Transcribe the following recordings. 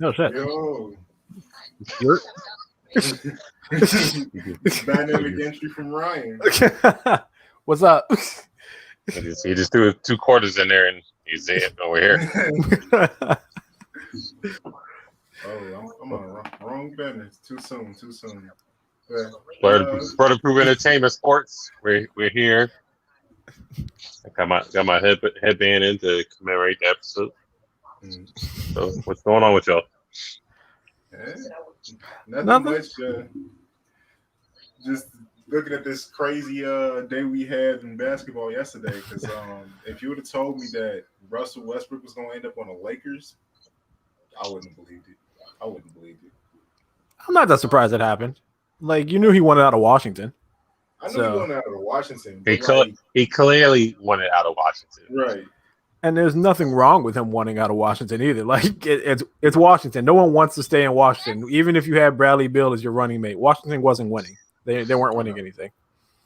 No shit. Yo. You're... Dynamic entry from Ryan. What's up? He just threw 2 quarters in there and he's in over here. I'm on wrong business. Too soon. Brother Proof Entertainment Sports. We're here. I got my headband in to commemorate the episode. So what's going on with y'all? Nothing much. Just looking at this crazy day we had in basketball yesterday. Because if you would have told me that Russell Westbrook was going to end up on the Lakers, I wouldn't have believed it. I'm not that surprised it happened. Like, you knew he wanted out of Washington. I know he wanted out of Washington. He clearly wanted out of Washington. Right. And there's nothing wrong with him wanting out of Washington either. Like, it's Washington. No one wants to stay in Washington. Even if you had Bradley Beal as your running mate, Washington wasn't winning. They weren't winning anything.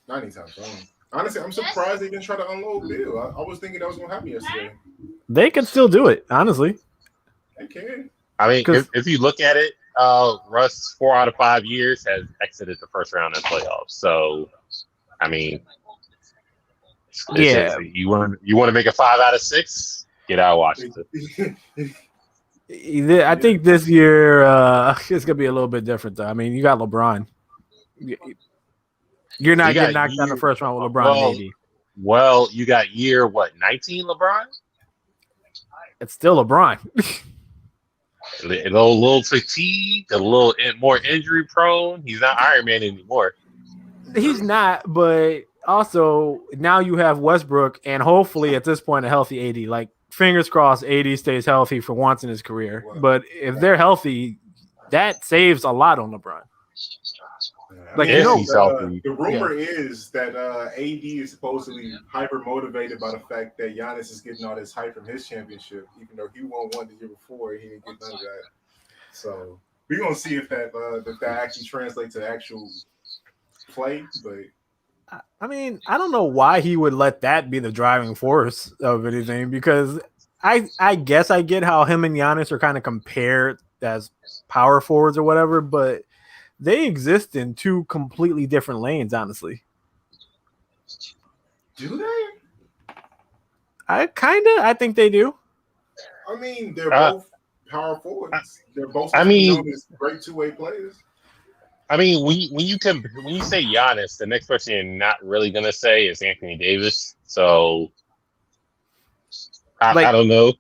Not anytime soon. Honestly, I'm surprised they didn't try to unload Beal. I was thinking that was going to happen yesterday. They can still do it, honestly. They can. I mean, if you look at it, Russ 4 out of 5 years has exited the first round in playoffs. So, I mean, you want to make a 5 out of 6? Get out of Washington. I think this year it's gonna be a little bit different, though. I mean, you got LeBron. You're not getting knocked out in the first round with LeBron, maybe. Well, you got year 19 LeBron. It's still LeBron. A little fatigued, a little more injury prone. He's not Iron Man anymore. He's not, but also now you have Westbrook and hopefully at this point a healthy AD. Like, fingers crossed AD stays healthy for once in his career. But if they're healthy, that saves a lot on LeBron. Like, the rumor is that AD is supposedly hyper motivated by the fact that Giannis is getting all this hype from his championship, even though he won one the year before. He didn't get none of that. So we're gonna see if that actually translates to actual play. But I mean, I don't know why he would let that be the driving force of anything, because I guess I get how him and Giannis are kind of compared as power forwards or whatever, but they exist in 2 completely different lanes, honestly. Do they? I think they do. I mean, they're both power forwards. They're both known as great 2-way players. I mean, when you say Giannis, the next person you're not really gonna say is Anthony Davis. So I don't know.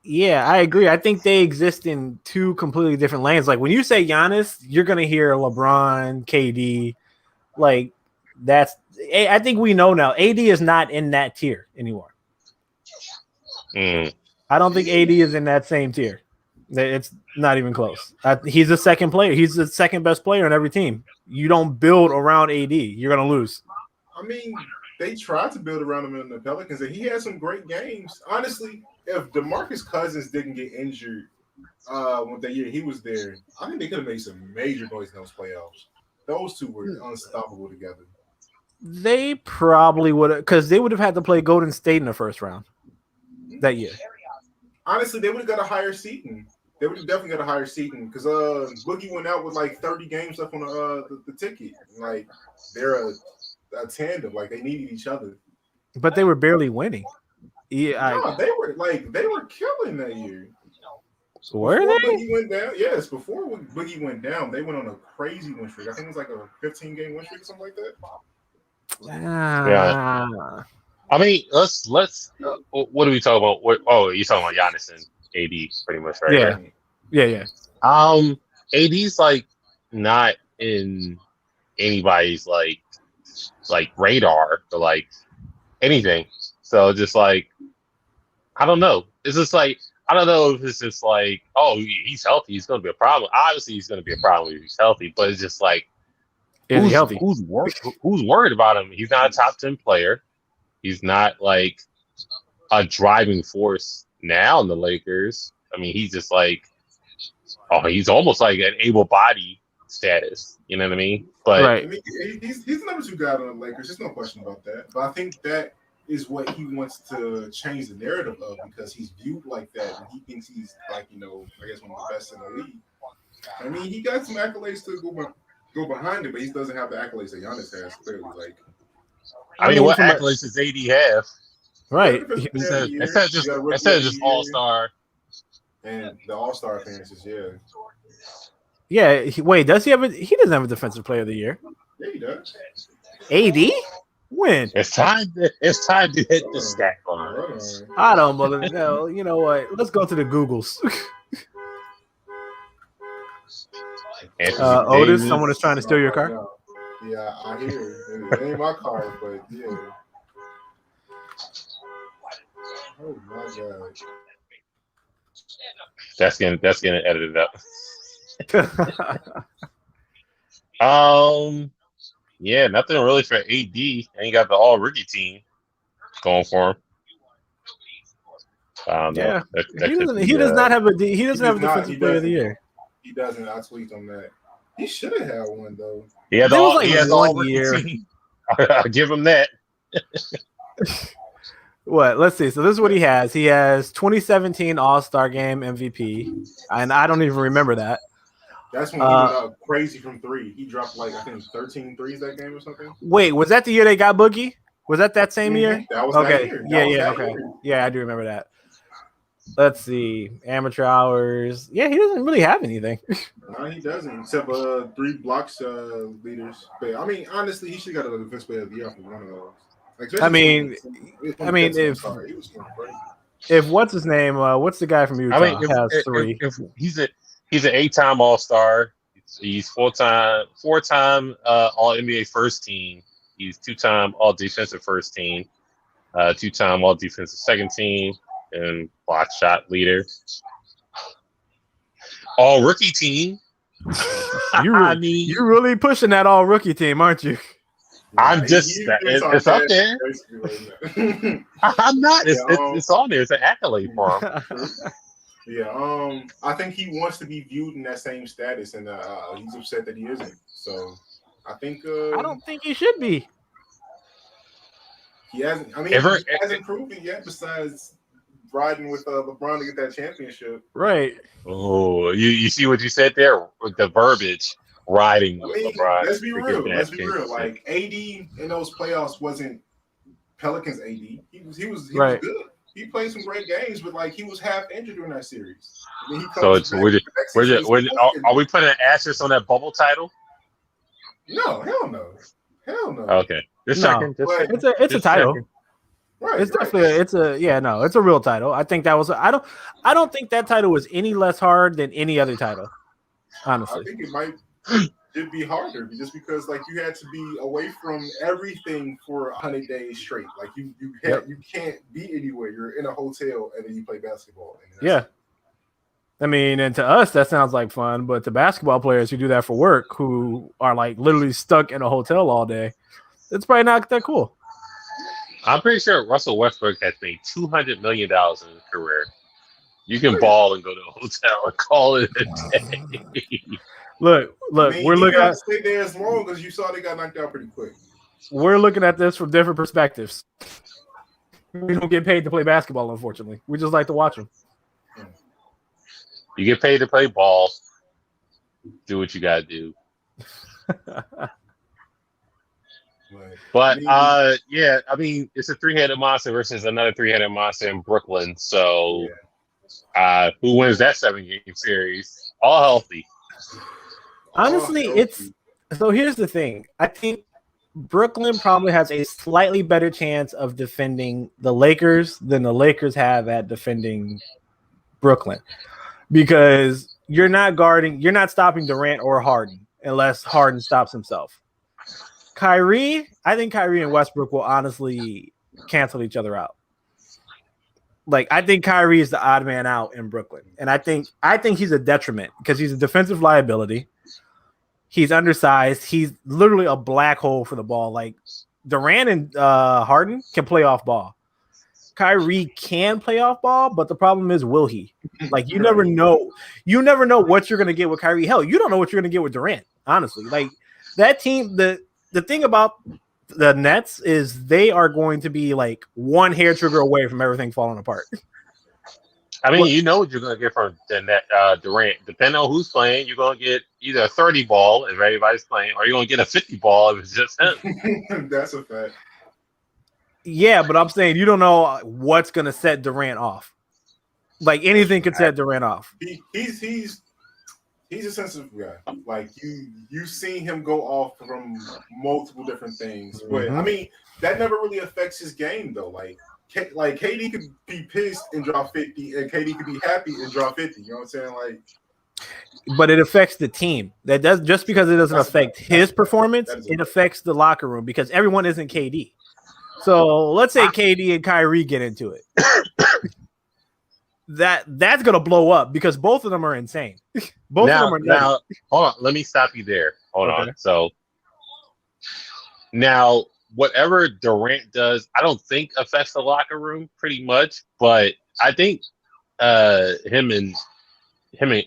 Yeah, I agree. I think they exist in 2 completely different lanes. Like, when you say Giannis, you're gonna hear LeBron, KD. Like, I think we know now. AD is not in that tier anymore. I don't think AD is in that same tier. It's not even close. He's the second player. He's the second best player on every team. You don't build around AD. You're gonna lose. I mean, they tried to build around him in the Pelicans, and he had some great games. Honestly, if DeMarcus Cousins didn't get injured when that year he was there, I think they could have made some major noise in those playoffs. Those 2 were unstoppable together. They probably would have, because they would have had to play Golden State in the first round that year. Honestly, they would have got a higher seeding. They would have definitely got a higher seeding because Boogie went out with like 30 games left on the ticket. Like, they're a tandem. Like, they needed each other. But they were barely winning. Yeah, they were killing that year. Were they? Boogie went down. Yes, before Boogie went down, they went on a crazy win streak. I think it was like a 15-game win streak or something like that. Yeah. I mean, let's. What are we talking about? You're talking about Giannis and AD, pretty much, right? Yeah, right? yeah. AD's like not in anybody's like radar or like anything. So just like, I don't know. It's just like, I don't know if it's just like, oh, he's healthy, he's going to be a problem. Obviously, he's going to be a problem if he's healthy, but it's just like, is he healthy? Who's worried about him? He's not a top 10 player. He's not like a driving force now in the Lakers. I mean, he's just like, he's almost like an able-bodied status. You know what I mean? But right. I mean, he's the number 2 guy on the Lakers. There's no question about that. But I think that is what he wants to change the narrative of because he's viewed like that and he thinks he's like, I guess one of the best in the league. I mean, he got some accolades to go behind it, but he doesn't have the accolades that Giannis has, clearly. Like, I mean what accolades does AD have? Right. Instead of just All-Star. And the All-Star appearances, yeah. Yeah, wait, does he have he doesn't have a Defensive Player of the Year. Yeah, he does. AD? When? It's time to hit the stat bar. I don't believe no. You know what? Let's go to the Googles. Otis, someone is trying to steal your car. Yeah, I hear it. It ain't my car, but yeah. Oh my god. That's getting edited up. Yeah, nothing really for AD. And he got the all rookie team going for him. Yeah, he does not have a Defensive Player of the Year. He doesn't. I tweet on that. He should have had one though. He has all rookie team. I'll give him that. What? Let's see. So this is what he has. He has 2017 All-Star Game MVP, and I don't even remember that. That's when he went out crazy from three. He dropped like I think 13 threes that game or something. Wait, was that the year they got Boogie? Was that same year? That was okay. That year. Yeah. Okay. Year. Yeah, I do remember that. Let's see. Amateur hours. Yeah, he doesn't really have anything. No, he doesn't. Except 3 blocks leaders. But I mean, honestly, he should have got a Defensive Player of the Year for one of those. Like, I mean, if what's his name? What's the guy from Utah? Has 3. If he's an 8-time All-Star. He's 4-time All NBA First Team. He's 2-time All Defensive First Team. 2-time All Defensive Second Team, and block shot leader. All Rookie Team. You're really pushing that All Rookie Team, aren't you? I'm just it's up there. I'm not. It's on there. It's an accolade for him. Yeah. I think he wants to be viewed in that same status, and he's upset that he isn't. So I think I don't think he should be. He hasn't. I mean, he hasn't proved it yet. Besides riding with LeBron to get that championship, right? Oh, you see what you said there with the verbiage. Riding with LeBron. Let's be real. Like AD in those playoffs wasn't Pelicans AD. He was good. He played some great games, but like he was half injured during that series. So it's are we putting an asterisk on that bubble title? No, hell no. Okay, it's a title. Right, it's definitely it's a real title. I think that was I don't think that title was any less hard than any other title. Honestly, I think it might. It'd be harder just because like you had to be away from everything for 100 days straight. Like you can't be anywhere. You're in a hotel and then you play basketball. Yeah. I mean, and to us that sounds like fun, but to basketball players who do that for work, who are like literally stuck in a hotel all day, it's probably not that cool. I'm pretty sure Russell Westbrook has made $200 million in his career. You can ball and go to a hotel and call it a day. Look, we're looking at stay there as long as you saw they got knocked out pretty quick. We're looking at this from different perspectives. We don't get paid to play basketball, unfortunately. We just like to watch them. You get paid to play ball. Do what you gotta do. But yeah, I mean, it's a 3-headed monster versus another 3-headed monster in Brooklyn. So, who wins that 7-game series? All healthy. Honestly, so here's the thing. I think Brooklyn probably has a slightly better chance of defending the Lakers than the Lakers have at defending Brooklyn, because you're not stopping Durant or Harden unless Harden stops himself. I think Kyrie and Westbrook will honestly cancel each other out. Like, I think Kyrie is the odd man out in Brooklyn, and I think he's a detriment because he's a defensive liability. He's undersized. He's literally a black hole for the ball. Like, Durant and Harden can play off ball. Kyrie can play off ball, but the problem is, will he? Like, you never know. You never know what you're going to get with Kyrie. Hell, you don't know what you're going to get with Durant, honestly. Like, that team, the thing about the Nets is they are going to be like one hair trigger away from everything falling apart. I mean, you know what you're going to get from Durant. Depending on who's playing, you're going to get either a 30 ball if everybody's playing, or you're going to get a 50 ball if it's just him. That's a fact. Yeah, but I'm saying you don't know what's going to set Durant off. Like anything could set Durant off. He's a sensitive guy. Like you've seen him go off from multiple different things, but I mean that never really affects his game though. Like KD could be pissed and draw 50, and KD could be happy and draw 50. You know what I'm saying? Like, but it affects the team. That does just because it doesn't affect his performance, it affects the locker room because everyone isn't KD. So let's say KD and Kyrie get into it. That's gonna blow up because both of them are insane. Both of them are nuts. Now, hold on. Let me stop you there. Hold on. So now, whatever Durant does, I don't think affects the locker room pretty much. But I think him and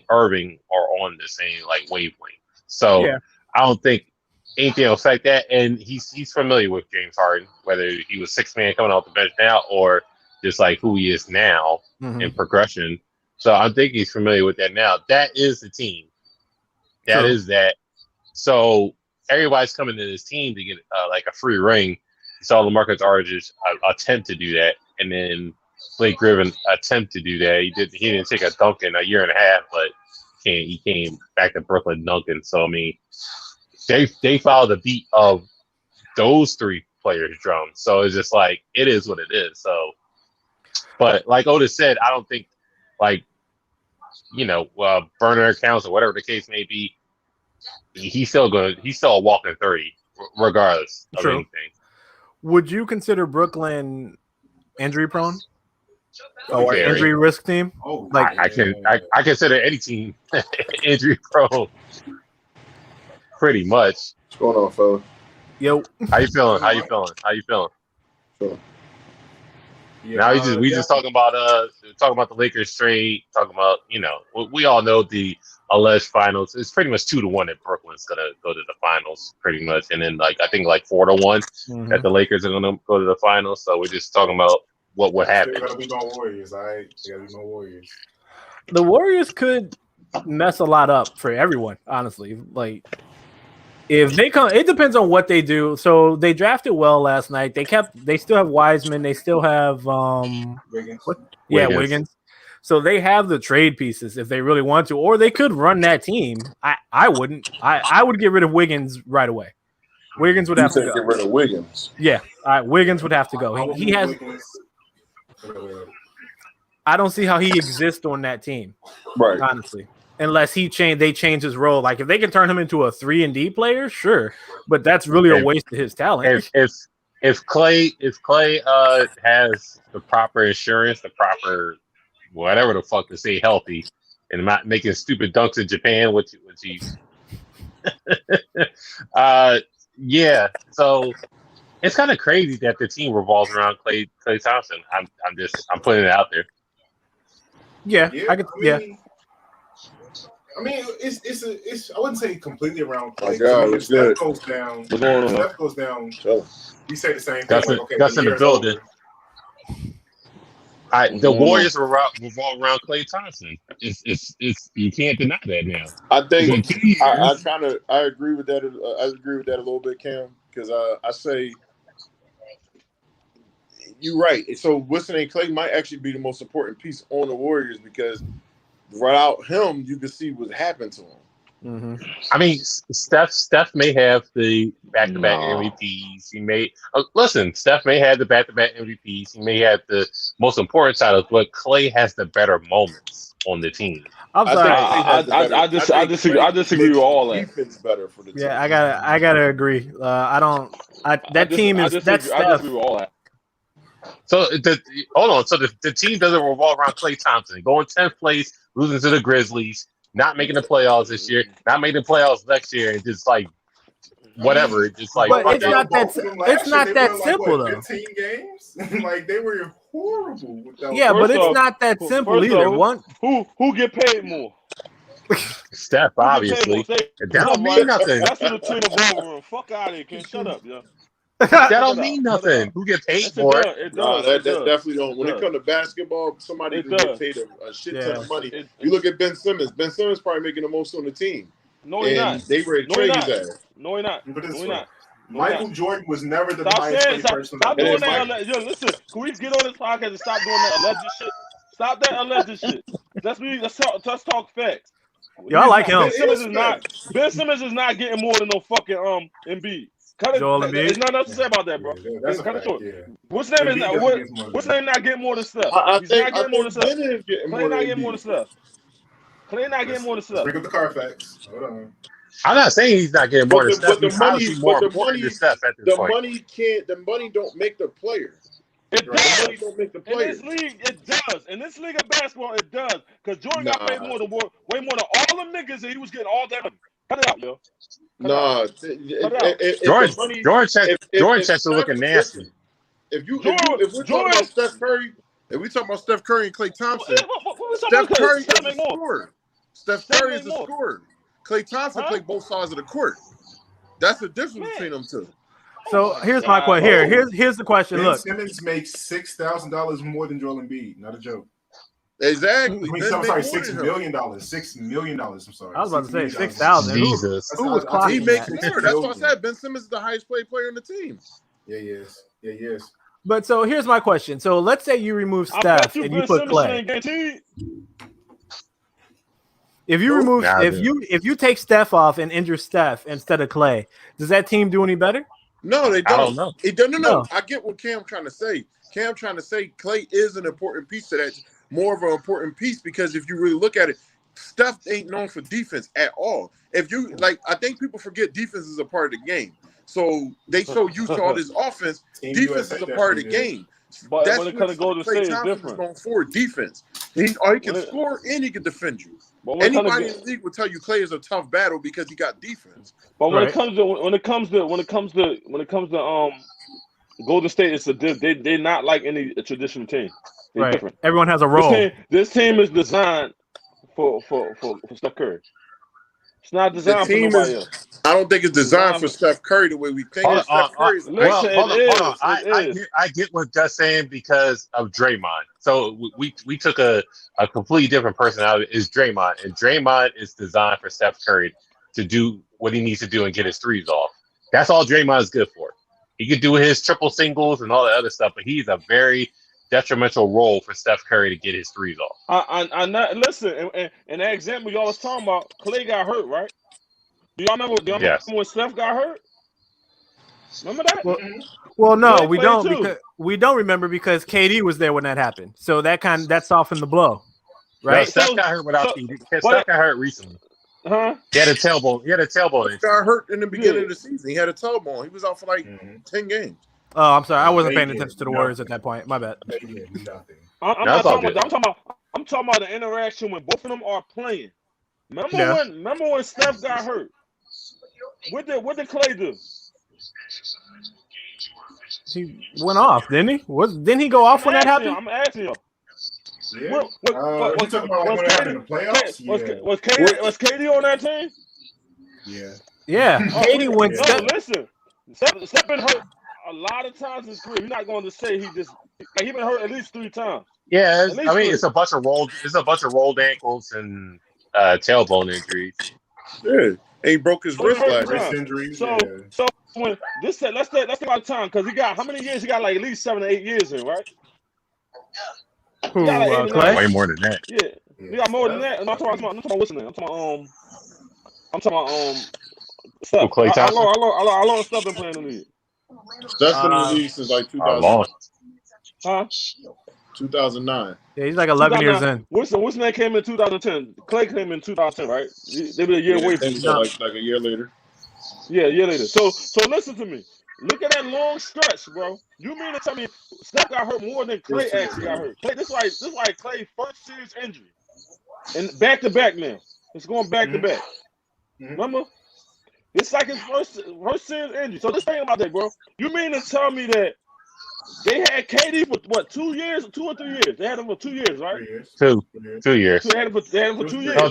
Irving are on the same like wavelength. So I don't think anything will affect that. And he's familiar with James Harden, whether he was sixth man coming off the bench now or just like who he is now in progression. So I think he's familiar with that now. That is the team. That is that. So everybody's coming to this team to get like a free ring. You saw LaMarcus Aldridge attempt to do that, and then Blake Griffin attempt to do that. He didn't take a dunk in a year and a half, but he came back to Brooklyn dunking. So I mean, they followed the beat of those three players' drums. So it's just like it is what it is. So, but like Otis said, I don't think like burner accounts or whatever the case may be. He's still a walking 30 regardless of anything. Would you consider Brooklyn injury prone? Or injury risk team? Oh, like I consider any team injury prone. Pretty much. What's going on, fella? Yo. How you feeling? Sure. Yeah, now we just talking about the Lakers trade, talking about, we all know the alleged finals. It's pretty much 2-1 that Brooklyn's gonna go to the finals, pretty much. And then I think 4-1 that the Lakers are gonna go to the finals. So we're just talking about what would happen. They gotta be no Warriors, all right? They gotta be no Warriors. The Warriors could mess a lot up for everyone, honestly. Like if they come, it depends on what they do. So they drafted well last night. They still have Wiseman. They still have Wiggins. Wiggins. So they have the trade pieces if they really want to, or they could run that team. I wouldn't. I would get rid of Wiggins right away. Wiggins would have to go. Get rid of Wiggins. Yeah, Wiggins would have to go. He has. I don't see how he exists on that team, right? Honestly, unless they change his role. Like if they can turn him into a 3-and-D player, sure, but that's really a waste of his talent. If Clay has the proper insurance, the proper whatever the fuck to stay healthy, and not making stupid dunks in Japan, which he's so it's kind of crazy that the team revolves around Klay Thompson. I'm putting it out there. Yeah. I mean, it's I wouldn't say completely around Klay. God, Steph goes down. Steph goes down. We say the same thing. That's in the building. The Warriors revolve around Klay Thompson. It's you can't deny that now. I think I agree with that. I agree with that a little bit, Cam, because I say you're right. So Winston and Klay might actually be the most important piece on the Warriors because without him, you can see what happened to him. Mm-hmm. I mean, Steph may have the back-to-back MVPs. He may Steph may have the back-to-back MVPs. He may have the most important titles, but Klay has the better moments on the team. I'm sorry. I disagree with all that. Defense better for the team. Yeah, I gotta agree. That team is that's Steph. I disagree with all that. So hold on. So the team doesn't revolve around Klay Thompson. Going 10th place, losing to the Grizzlies. Not making the playoffs this year, not making the playoffs next year, and just like whatever. Just like but it's not that simple though. 15 games, like they were horrible. Yeah, but it's not that simple either. Who get paid more? Steph, obviously. That don't mean nothing. That's in the team of ballroom. Fuck out of here, Ken. Shut up, yo. That don't mean nothing. Who get paid for it? It Nah, does. that definitely don't. When it comes to basketball, somebody can get paid a shit ton of money. You look at Ben Simmons. Ben Simmons probably making the most on the team. No, he's not. They ready to trade his ass. No, he's not. No, he's not. Michael Jordan was never the highest paid person. Stop doing that. Yo, listen. Can we get on this podcast and stop doing that alleged shit? Stop that alleged shit. Let's talk facts. Yo, I like him. Ben Simmons is not getting more than no fucking Embiid. There's nothing else to say about that, bro. That's kind of short. What's name not getting more than Steph? He's not getting more than Steph. Clay not getting more than Steph. Clay not getting more than Steph. Bring up the Carfax. Hold on. I'm not saying he's not getting more than Steph. He's obviously more important than Steph at this point. The money don't make the player. It does. The money don't make the player. In this league, it does. In this league of basketball, it does. Because Jordan got paid way more than all the niggas, and he was getting all that money. Cut it out, yo. Jordan checks are looking nasty. If we're talking about Steph Curry, if we talk about Steph Curry and Klay Thompson, Steph Curry is a scorer. Steph Curry is a scorer. Klay Thompson played both sides of the court. That's the difference between them two. So here's my question. Here's the question. Look, Simmons makes $6,000 more than Joel Embiid. Not a joke. Exactly. I'm sorry, $6 million. $6 million. I'm sorry. I was about to say 6,000. Jesus. Who was clocking he makes that? more. That's what I said. Ben Simmons is the highest paid player on the team. Yeah, he is. Yeah, he is. But so here's my question. So let's say you remove Steph and you put Clay. If you remove if you take Steph off and injure Steph instead of Clay, does that team do any better? No, they don't. I don't know. No. I get what Cam trying to say. Cam trying to say Clay is an important piece to that. More of an important piece because if you really look at it, Steph ain't known for defense at all. If you I think people forget defense is a part of the game. So they so used to all this offense. Defense is a part of the game. But that's when it comes to Golden State, it's different. Known for defense. He can score and he can defend you. Anybody in the league will tell you Clay is a tough battle because he got defense. But when it comes to Golden State, they're not like any traditional team. They're different. Everyone has a role. This team is designed for Steph Curry. It's not designed for nobody else. I don't think it's designed for Steph Curry the way we think. Hold on. I get what Gus saying because of Draymond. So we took a completely different personality. Is Draymond, and Draymond is designed for Steph Curry to do what he needs to do and get his threes off. That's all Draymond is good for. He could do his triple singles and all that other stuff, but he's a very detrimental role for Steph Curry to get his threes off. Listen, and that example y'all was talking about, Clay got hurt, right? Do y'all remember when Steph got hurt? Remember that? Well, no, we don't because we don't remember because KD was there when that happened. So that softened the blow, right? No, Steph got hurt without KD. Steph got hurt recently. Huh? He had a tailbone. He got hurt in the beginning of the season. He had a tailbone. He was out for 10 games. Oh, I'm sorry. I wasn't paying attention to the words at that point. My bad. I'm talking about the interaction when both of them are playing. Remember when Steph got hurt? What did Clay do? He went off, didn't he? Didn't he go off when that happened? I'm asking you. Yeah. Was KD on that team? Yeah. Yeah. KD went. Listen, Steph been hurt a lot of times in his career. You're not going to say he been hurt at least 3 times. Yeah, it's a bunch of rolled ankles and tailbone injuries. Yeah, and he broke his wrist injuries. So when let's take about time because he got how many years? He got like at least 7 or 8 years in, right? Clay? Way more than that. Yeah, he got more than that. I'm talking about what's his name? I'm talking about Steph. Klay Thompson. How long Steph been playing in the league? Steph's been in the league since like 2000. Huh? 2009. Yeah, he's like 11 years in. What's the name came in 2010? Clay came in 2010, right? They were a year away from like a year later. Yeah, a year later. So listen to me. Look at that long stretch, bro. You mean to tell me Steph got hurt more than Clay actually got hurt? Clay, this is like Clay's first serious injury, and back to back now. It's going back to back. Remember? It's like his first serious injury. So just think about that, bro. You mean to tell me that they had KD for what, 2 years, 2 or 3 years? They had him for 2 years, right? 2 years. They had him for 2 years. No,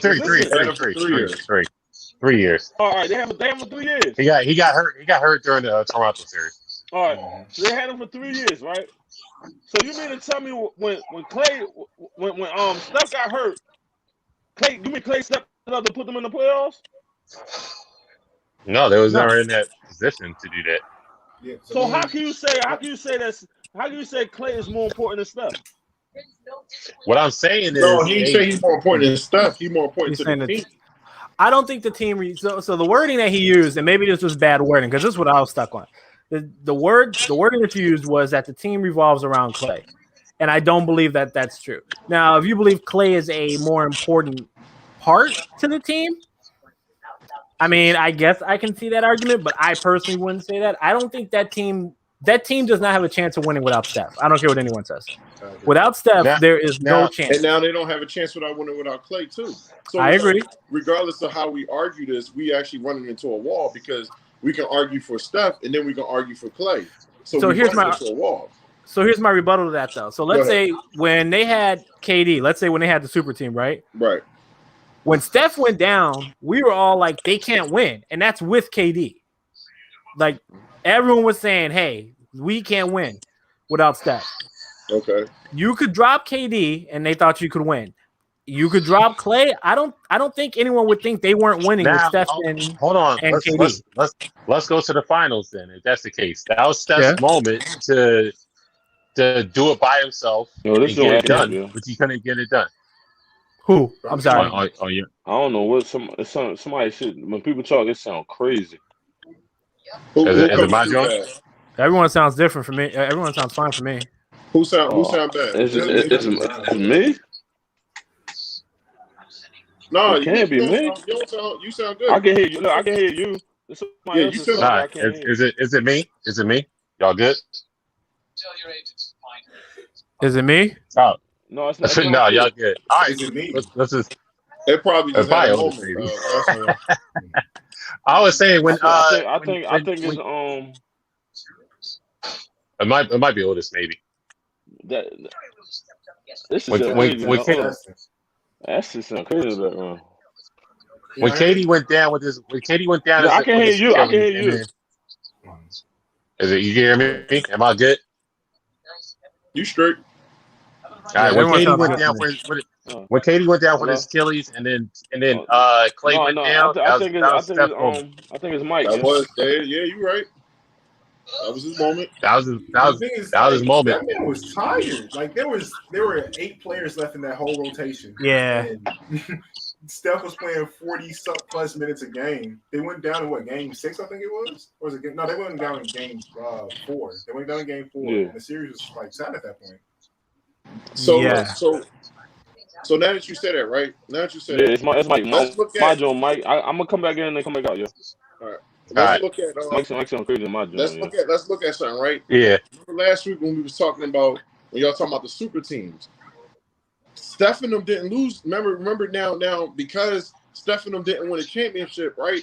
3 years. All right, they have him for 3 years. He got hurt. He got hurt during the Toronto series. All right. So they had him for 3 years, right? So you mean to tell me when Steph got hurt, Clay stepped up to put them in the playoffs? No, they was never in that position to do that. Yeah, so how can you say Clay is more important than Steph? What I'm saying is, no, he didn't say he's more important than Steph. He's more important to the team. I don't think the team. So the wording that he used, and maybe this was bad wording because this is what I was stuck on. The wording that you used was that the team revolves around Clay, and I don't believe that that's true. Now, if you believe Clay is a more important part to the team, I mean, I guess I can see that argument, but I personally wouldn't say that. I don't think that team does not have a chance of winning without Steph. I don't care what anyone says. Without Steph, there is no chance. And now they don't have a chance without winning without Clay too. So I agree. Regardless of how we argue this, we actually running into a wall because we can argue for Steph and then we can argue for Clay. So here's my wall. So here's my rebuttal to that though. So let's say when they had KD, let's say when they had the super team, right? Right. When Steph went down, we were all like, they can't win. And that's with KD. Like, everyone was saying, hey, we can't win without Steph. Okay. You could drop KD, and they thought you could win. You could drop Clay. I don't think anyone would think they weren't winning with Steph and hold on. And KD. Let's go to the finals then, if that's the case. That was Steph's moment to do it by himself and get it done, but he couldn't get it done. Who? I'm sorry. Yeah. I don't know what somebody should. When people talk, it sounds crazy. Is it my joint? Everyone sounds different for me. Everyone sounds fine for me. Who sound bad? It's me. No, it can't be me. You sound good. I can hear you. Look, I can hear you. Yeah, you sound. Right. Is it me? Is it me? Y'all good? Is it me? Oh. No, it's not. No, y'all good. All right, let's just. It probably just had a moment. I was saying when I think it's it might be Otis maybe. This is that's just crazy background. When Katie went down with this, I can hear you. I can hear you. Is it you hear me? Am I good? You straight? All right. When Katie went down for his Achilles, and then Clay went down. I think it's Mike. That was there. Yeah, you right. That was his moment. That was his moment. That man was tired. Like there were 8 players left in that whole rotation. Yeah. And Steph was playing 40+ minutes a game. They went down in game 6, I think it was. Or was it? No, they went down in game 4. They went down in game 4. Yeah. And the series was like sad at that point. So now that you said that, right? Now that you said it's my joint, Mike. I'm gonna come back in and then come back out, yeah. All right. Let's look at Mike's crazy in my joint. Let's look at something, right? Yeah. Remember last week when we was talking about when y'all talking about the super teams, Steph and them didn't lose. Remember now because Steph and them didn't win a championship, right?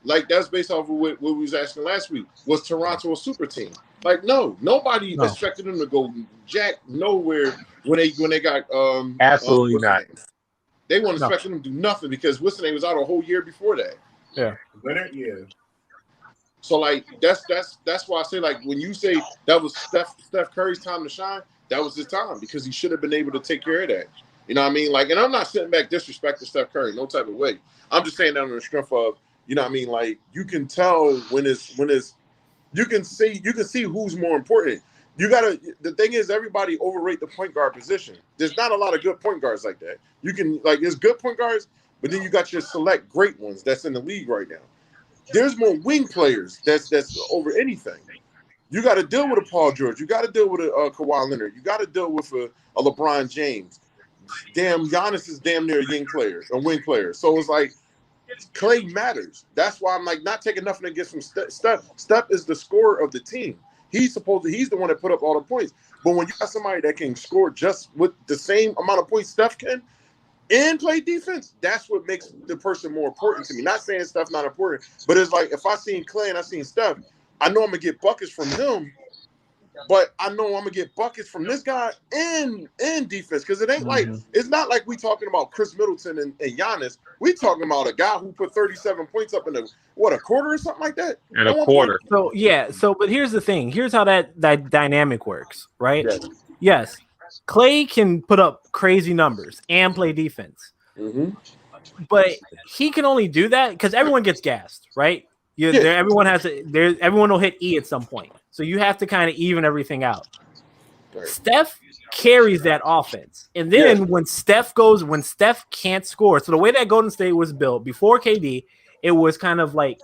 Like that's based off of what we was asking last week. Was Toronto a super team? Like nobody expected them to go jack nowhere when they got absolutely not. They weren't expecting them to do nothing because what's the name was out a whole year before that. Yeah. Winner, yeah. So like that's why I say like when you say that was Steph Curry's time to shine, that was his time because he should have been able to take care of that. You know what I mean? Like, and I'm not sitting back disrespecting Steph Curry, no type of way. I'm just saying that on the strength of, you know what I mean? Like you can tell when it's you can see who's more important. The thing is everybody overrate the point guard position. There's not a lot of good point guards like that. You can there's good point guards, but then you got your select great ones that's in the league right now. There's more wing players that's over anything. You got to deal with a Paul George. You got to deal with a Kawhi Leonard. You got to deal with a LeBron James. Damn, Giannis is damn near a wing player. So it's like Clay matters. That's why I'm like not taking nothing against from Steph. Steph is the scorer of the team. He's the one that put up all the points. But when you got somebody that can score just with the same amount of points Steph can and play defense, that's what makes the person more important to me. Not saying Steph's not important, but it's like if I seen Clay and I seen Steph, I know I'm gonna get buckets from him but I know I'm gonna get buckets from this guy in defense because it ain't like it's not like we talking about Chris Middleton and Giannis. We talking about a guy who put 37 points up in a quarter or something like that. In a quarter. So but here's the thing. Here's how that dynamic works, right? Yes. Clay can put up crazy numbers and play defense. But he can only do that because everyone gets gassed, right? Everyone will hit E at some point. So you have to kind of even everything out. Right. Steph carries that offense. And then when Steph can't score, so the way that Golden State was built before KD, it was kind of like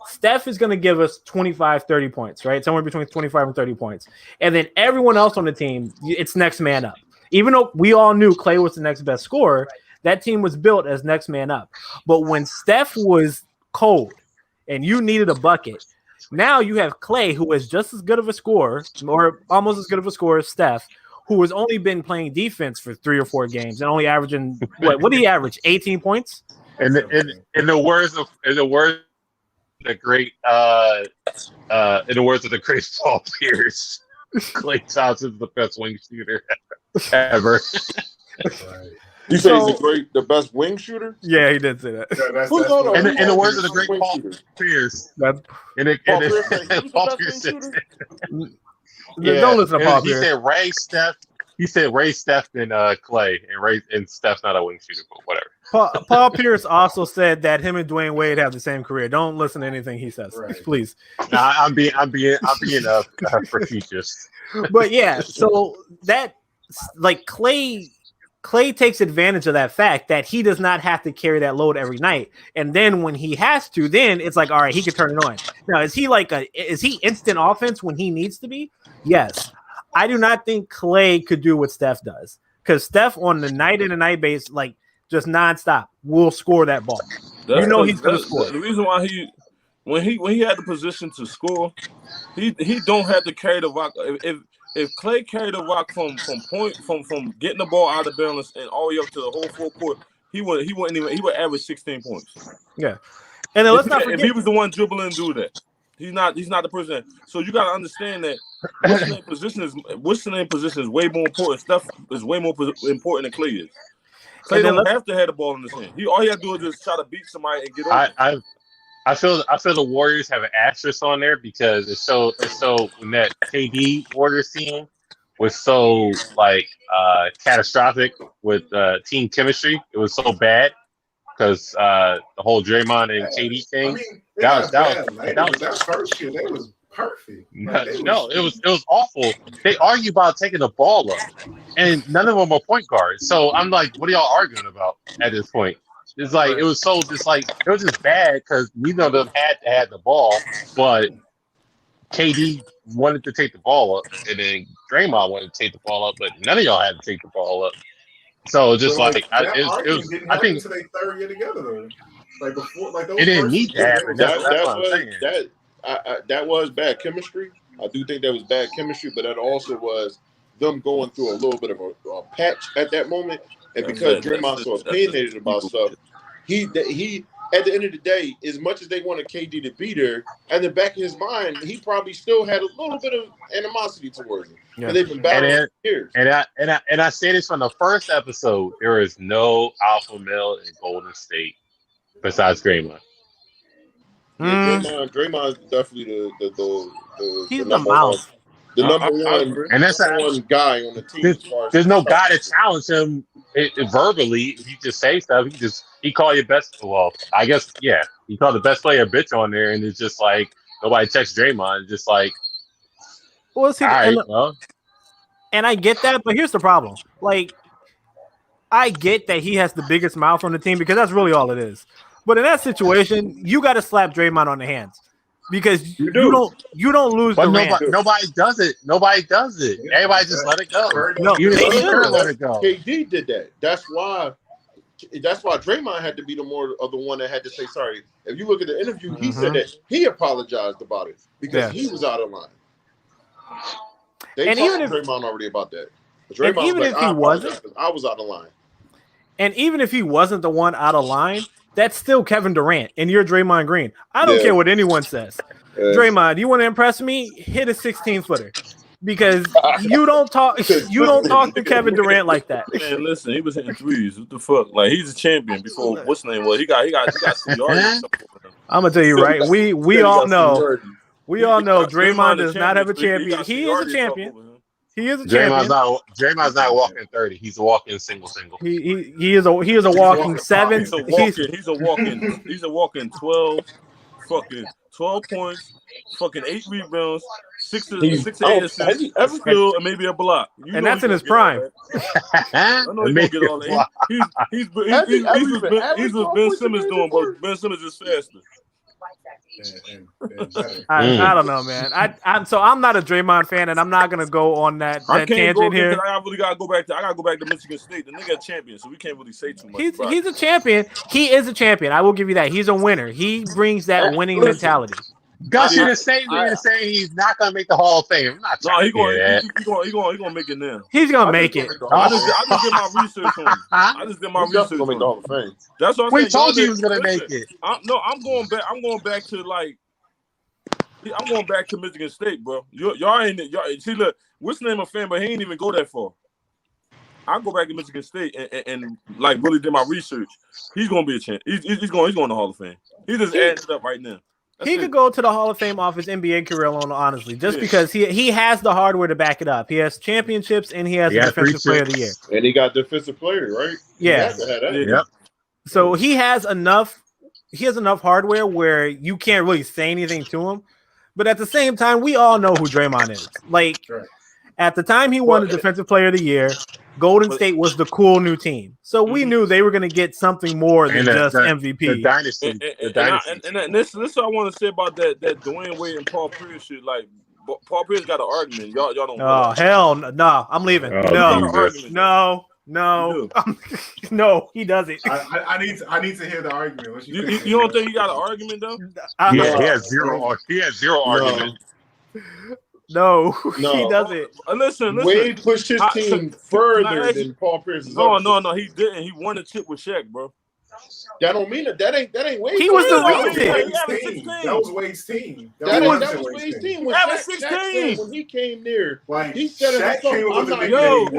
Steph is going to give us 25, 30 points, right? Somewhere between 25 and 30 points. And then everyone else on the team, it's next man up. Even though we all knew Clay was the next best scorer, that team was built as next man up. But when Steph was cold and you needed a bucket, now you have Clay, who is just as good of a scorer, or almost as good of a scorer as Steph, who has only been playing defense for 3 or 4 games and only averaging what did he average? 18 points? In the words of the great Paul Pierce, Klay Thompson's the best wing shooter ever. You say he's the best wing shooter? Yeah, he did say that. In the words of the great Paul Pierce, Paul Pierce. Don't listen to Paul Pierce. He said Ray, Steph, and Clay, and Steph's not a wing shooter, but whatever. Paul Pierce also said that him and Dwayne Wade have the same career. Don't listen to anything he says, please. Nah, I'm being facetious. But yeah, so that like Clay takes advantage of that fact that he does not have to carry that load every night. And then when he has to, then it's like, all right, he can turn it on. Now, is he instant offense when he needs to be? Yes. I do not think Clay could do what Steph does. Because Steph on the night in and night base, like just nonstop, will score that ball. He's going to score. The reason why when he had the position to score, he don't have to carry the rock. If Clay carried the rock from getting the ball out of balance and all the way up to the whole full court, he would average 16 points. Yeah. And then let's not forget, if he was the one dribbling and do that. He's not the person. So you gotta understand that Western position is way more important. Steph is way more important than Clay is. Clay don't have to have the ball in his hand. All he has to do is just try to beat somebody and get over. I feel the Warriors have an asterisk on there because it's so when that KD Warriors team was so catastrophic with team chemistry. It was so bad because the whole Draymond and KD thing. That first year, they was perfect. No, it was awful. They argue about taking the ball up, and none of them are point guards. So I'm like, what are y'all arguing about at this point? It's like it was just bad because neither of them had to have the ball, but KD wanted to take the ball up, and then Draymond wanted to take the ball up, but none of y'all had to take the ball up. So just I think until they third year together though. Like before, like those it didn't need to happen. That's what I'm saying. That was bad chemistry. I do think that was bad chemistry, but that also was them going through a little bit of a patch at that moment. And because Draymond's so opinionated about stuff, he at the end of the day, as much as they wanted KD to be there, at the back of his mind, he probably still had a little bit of animosity towards him. Yeah. And they've been battling for years. And I say this from the first episode: there is no alpha male in Golden State besides Draymond. Yeah, Draymond's definitely he's the mouth. The number one, and that's one guy on the team. There's no guy to challenge him verbally. If you just say stuff, he call your best. Well, I guess he called the best player a bitch on there, and it's just like nobody texts Draymond. It's just like, well, see, and I get that, but here's the problem. Like, I get that he has the biggest mouth on the team because that's really all it is. But in that situation, you got to slap Draymond on the hands. Because you don't lose but the nobody does it. Nobody does it. Everybody just let it go. No, you let it go. KD did that. That's why Draymond had to be the more of the one that had to say sorry. If you look at the interview, he said that he apologized about it because he was out of line. They talked to Draymond already about that. Draymond even was like, if he wasn't, I was out of line. And even if he wasn't the one out of line, that's still Kevin Durant, and you're Draymond Green. I don't care what anyone says. Draymond, you want to impress me? Hit a 16-footer. because you don't talk to Kevin Durant like that. Man, listen, he was hitting threes. What the fuck? Like he's a champion before what's the name was. He got seniority. I'm gonna tell you right. We all know. We all know Draymond does not have a champion. He is a champion. He is a champion. Draymond's not walking 30. He's a walking single. He is a walking 7. He's a walking 12 points, fucking 8 rebounds, 6 to 8 assists, a steal, and maybe a block. And that's in his prime. I know he's gonna get all that. He's what Ben Simmons doing, but Ben Simmons is faster. I don't know, man. I'm not a Draymond fan, and I'm not gonna go on that tangent here. I really gotta go back to Michigan State. The nigga a champion, so we can't really say too much. He's a champion. He is a champion. I will give you that. He's a winner. He brings that winning mentality. Gus in the same way saying he's not gonna make the Hall of Fame. He's gonna make it now. He's gonna make it. I just did my research on him. I just did my research on him. The Hall of Fame. That's what we told you he was gonna make it. I'm going back to I'm going back to Michigan State, bro. Y'all see, look, what's the name of fan, but he ain't even go that far. I go back to Michigan State and like really did my research. He's gonna be a champ. He's going to the Hall of Fame. He just added it up right now. He could go to the Hall of Fame off his NBA career alone, honestly, just because he has the hardware to back it up. He has championships and he has the Defensive Player of the Year. And he got Defensive Player, right? Yeah. Yep. So he has enough hardware where you can't really say anything to him. But at the same time, we all know who Draymond is. Like, at the time he won the Defensive Player of the Year, Golden State was the cool new team. So we knew they were going to get something more than just MVP. The dynasty. And this is what I want to say about that Dwayne Wade and Paul Pierce shit. Like, Paul Pierce got an argument. Y'all don't. Oh, hell no. I'm leaving. No, he doesn't. I need to hear the argument. You don't think he got an argument, though? He has zero argument. No, he doesn't. Listen. Wade pushed his team further than Paul Pierce's. No, he didn't. He won a chip with Shaq, bro. That don't mean that ain't Wade. He was the reason. That was Wade's team. That was Wade's team. When he came there, he said it himself.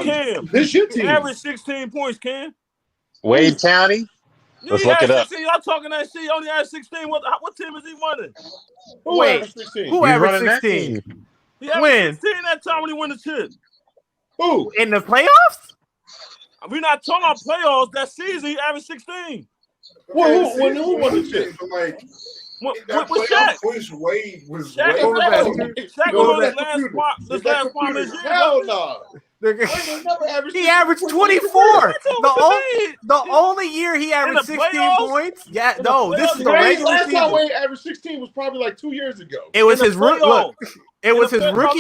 Cam, this your team. He averaged 16 points, Cam. Wade County. Let's look it up. Y'all talking that shit? He only had 16. What team is he running? Who averaged 16? Who averaged 16? He averaged 16 that time when he won the chip. Who? In the playoffs? We're not talking about playoffs. That season, he averaged 16. Who won the chip? What Shaq? Wade was Shaq was his last part of his year. Hell no. He averaged 24. The only year he averaged 16 points. Yeah, no, this is the regular season. Last time Wade averaged 16 was probably like 2 years ago. It was his rookie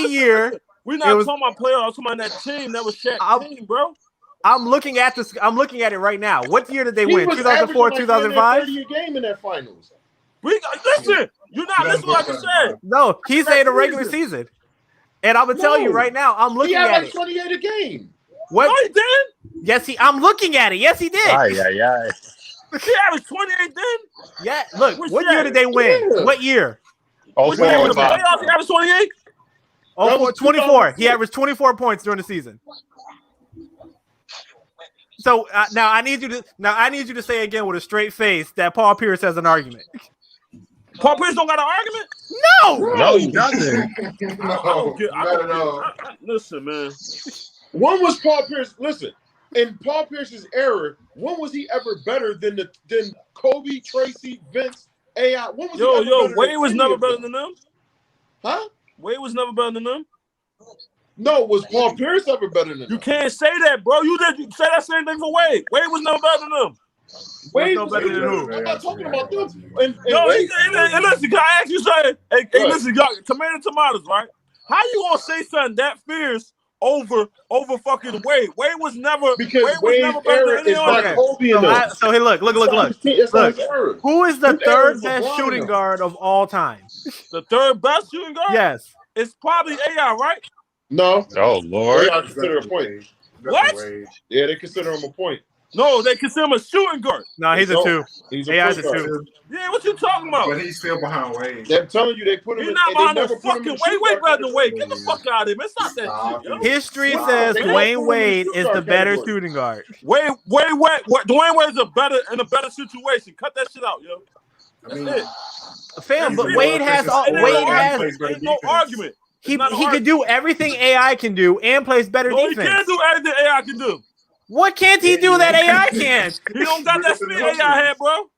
year. We're not talking about playoffs. Talking about that team that was Shaq's team, bro. I'm looking at this. I'm looking at it right now. What year did they win? 2004, 2005. 30 a game in that finals. Listen. You're not listening to what I just said. No, he's saying the regular season. And I'm gonna tell you right now, I'm looking at it. He averaged 28 a game. What? No, he did? Yes, I'm looking at it. Yes, he did. He averaged 28 then? Yeah, look, what year did they win? Yeah. What year? What year was the playoffs? He averaged 28? Oh, 24. He averaged 24 points during the season. So now I need you to say again with a straight face that Paul Pierce has an argument. Paul Pierce don't got an argument? No, he doesn't. Listen, man. When was Paul Pierce? Listen, in Paul Pierce's era, when was he ever better than Kobe, Tracy, Vince, AI? When was Wade was never better than them. Huh? Wade was never better than them. No, was Paul Pierce ever better than them? You can't say that, bro. You say that same thing for Wade. Wade was never better than them. Wade was better than who? I'm not talking about them. And listen, can I ask you something? Hey, listen, y'all, tomatoes, right? How you gonna say something that fierce over fucking Wade? Wade was never better than any other. So hey, look. Who is the third best shooting guard of all time? The third best shooting guard? Yes. It's probably AI, right? No. Oh Lord. They consider a point. What? Yeah, they consider him a point. No, they consider him a shooting guard. No, he's a 2. He's AI's a a point 2. guard. Yeah, what you talking about? But he's still behind Wade. I'm telling you, they put him He's in. not behind no never put him fucking in the Wade shooting better than guard Wade. Get the fuck out of here, man. Stop that Stop shit, yo. it. History Wow, says they don't Dwayne put him in Wade the is the shooting better guard shooting guard. Dwayne Wade's in a better situation. Cut that shit out, yo. I mean, That's it. Fam, but Wade has Ain't no argument. he can do everything AI can do and plays better No, he defense. can't do everything AI can do. What can't he do that AI can? He don't got that speed AI had, bro.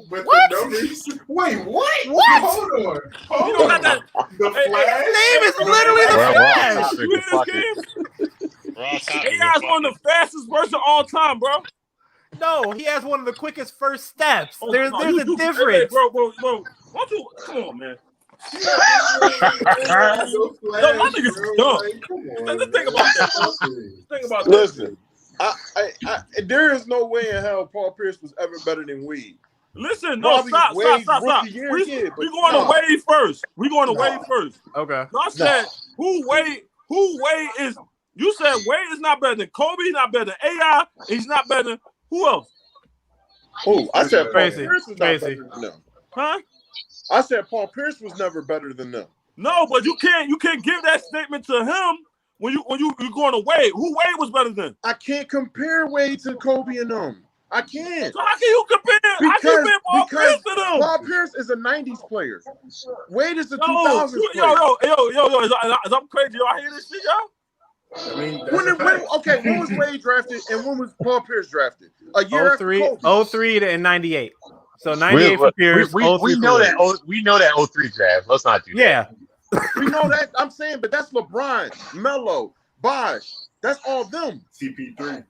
But What? Wait, what? What? Hold on. He don't got that. The Flash? His name is literally the We're off Flash. topic. You hear Fuck this it. game? We're off topic. AI is one of the fastest versions of all time, bro. No, he has one of the quickest first steps. Oh, There's no, a you- difference. Hey, bro. Why don't you come on, man? Yo, my niggas is dumb. Let's think about that. Think about that. Listen, there is no way in hell Paul Pierce was ever better than Wade. Listen, no, stop. Wade's rookie year, We yeah, but going to Wade first. We going to Wade first. Okay. No, I said who Wade is. You said Wade is not better than Kobe. He's not better than AI. He's not better than who else? Oh, I said Paul Crazy. Pierce was not Crazy. better than them. Huh? I said Paul Pierce was never better than them. No, but you can't give that statement to him when you going to Wade. Who Wade was better than? I can't compare Wade to Kobe and them. I can't. So how can you compare? Paul Pierce to them? Paul Pierce is a '90s player. Wade is a Yo, 2000s player. yo, is I'm crazy. Y'all hear this shit, y'all? I mean, when was Wade drafted and when was Paul Pierce drafted? A year after 03, Kobe. 03 and 98. So 98 for Pierce. We 03 know for that. Wade. We know that 03 draft. Let's not do that. Yeah. We know that. I'm saying, but that's LeBron, Melo, Bosh. That's all them. CP3.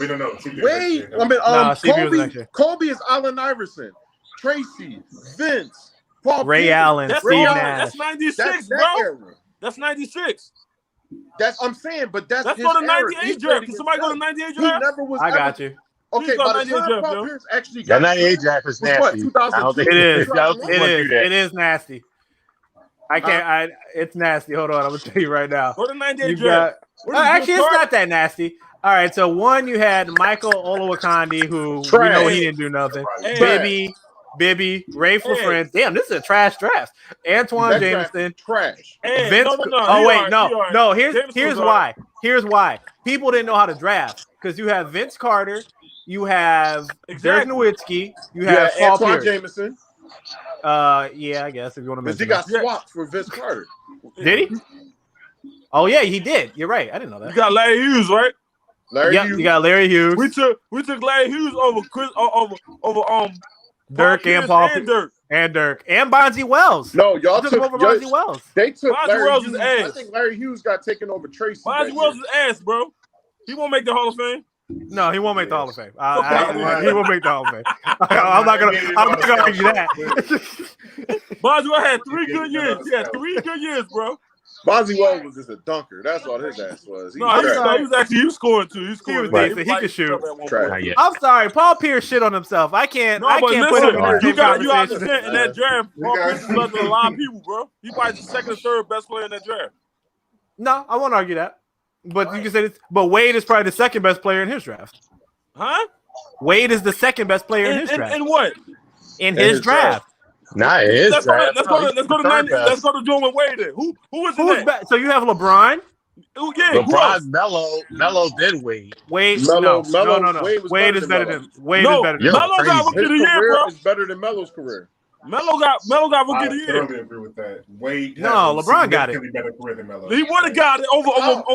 We don't know. CP3 Wade. next year. I mean, CP was next year. Kobe is Allen Iverson, Tracy, Vince, Paul Ray Pierce. Allen, That's Steve all- Nash. That's 96, That's bro. that era. That's 96. That's I'm saying, but that's Let's his go to era. 98 He's draft. creating Can somebody go to himself. 98 He draft? never was. I ever, got you. Okay, Please go by the 98 time draft, Paul yo. Pierce actually That got 98 draft is was what, nasty. I don't think 2002? It is. I don't think we want to do that. It is nasty. I can't. It's nasty. Hold on. I'm gonna tell you right now. Go to 98 You draft. got. Actually, it's not that nasty. All right. So one, you had Michael Olowokandi, who we Trash. know he didn't do nothing. Hey. Bibby, Ray for Hey. friends. Damn, this is a trash draft. Antoine That draft Jameson. trash. Hey, Vince. no, Oh he wait, alright, no, he alright. no. Jameson Here's was alright. why. Here's why. People didn't know how to draft because you have Vince Carter, you have Dirk Exactly. Nowitzki, you Yeah, have Paul Antoine Pierce. Jameson. Yeah, I guess if you want to Because he mention got that. swapped for Vince Carter. Did he? Oh yeah, he did. You're right. I didn't know You that. got Larry Hughes, right? Larry Yep, Hughes. you got Larry Hughes, We took Larry Hughes over Dirk and Paul and Dirk. and Dirk and Bonzi Wells. No, y'all took took him over Bonzi Wells. They took Bonzi Larry Wells is Hughes. I ass. think Larry Hughes got taken over Tracy. Bonzi that Wells year. is ass, bro. He won't make the Hall of Fame. No, he won't make the Hall of Fame. Right. He won't make the Hall of Fame. I'm not gonna argue that. Bonzi Wells had 3 good years. He had 3 good years, bro. Bonzi Wells was just a dunker. That's all his ass was. No, he was scoring too. He was He was scoring. decent. He could shoot. Trash. Not yet. I'm sorry, Paul Pierce shit on himself. I can't. No, I but can't put him in listen, the same you conversation. understand in that draft, Paul Pierce is better than a lot of people, bro. He probably the second or third best player in that draft. No, I won't argue that. But you can say this. But Wade is probably the second best player in his draft. Huh? Wade is the second best player in his draft. In what? In his draft. Nah, it is. Let's go to doing with Wade then. Who is Who's that? best? So you have LeBron. Who else? LeBron, Melo, then Wade. Wade. Melo- No. Wade Is was better better than. than Wade No, is better than. You're Melo got crazy. rookie His of the year, career bro. is better than Melo's career. Melo got rookie I of the year. totally agree with that. Wade. No, has a LeBron got it. significantly better career than Melo. He would have got it over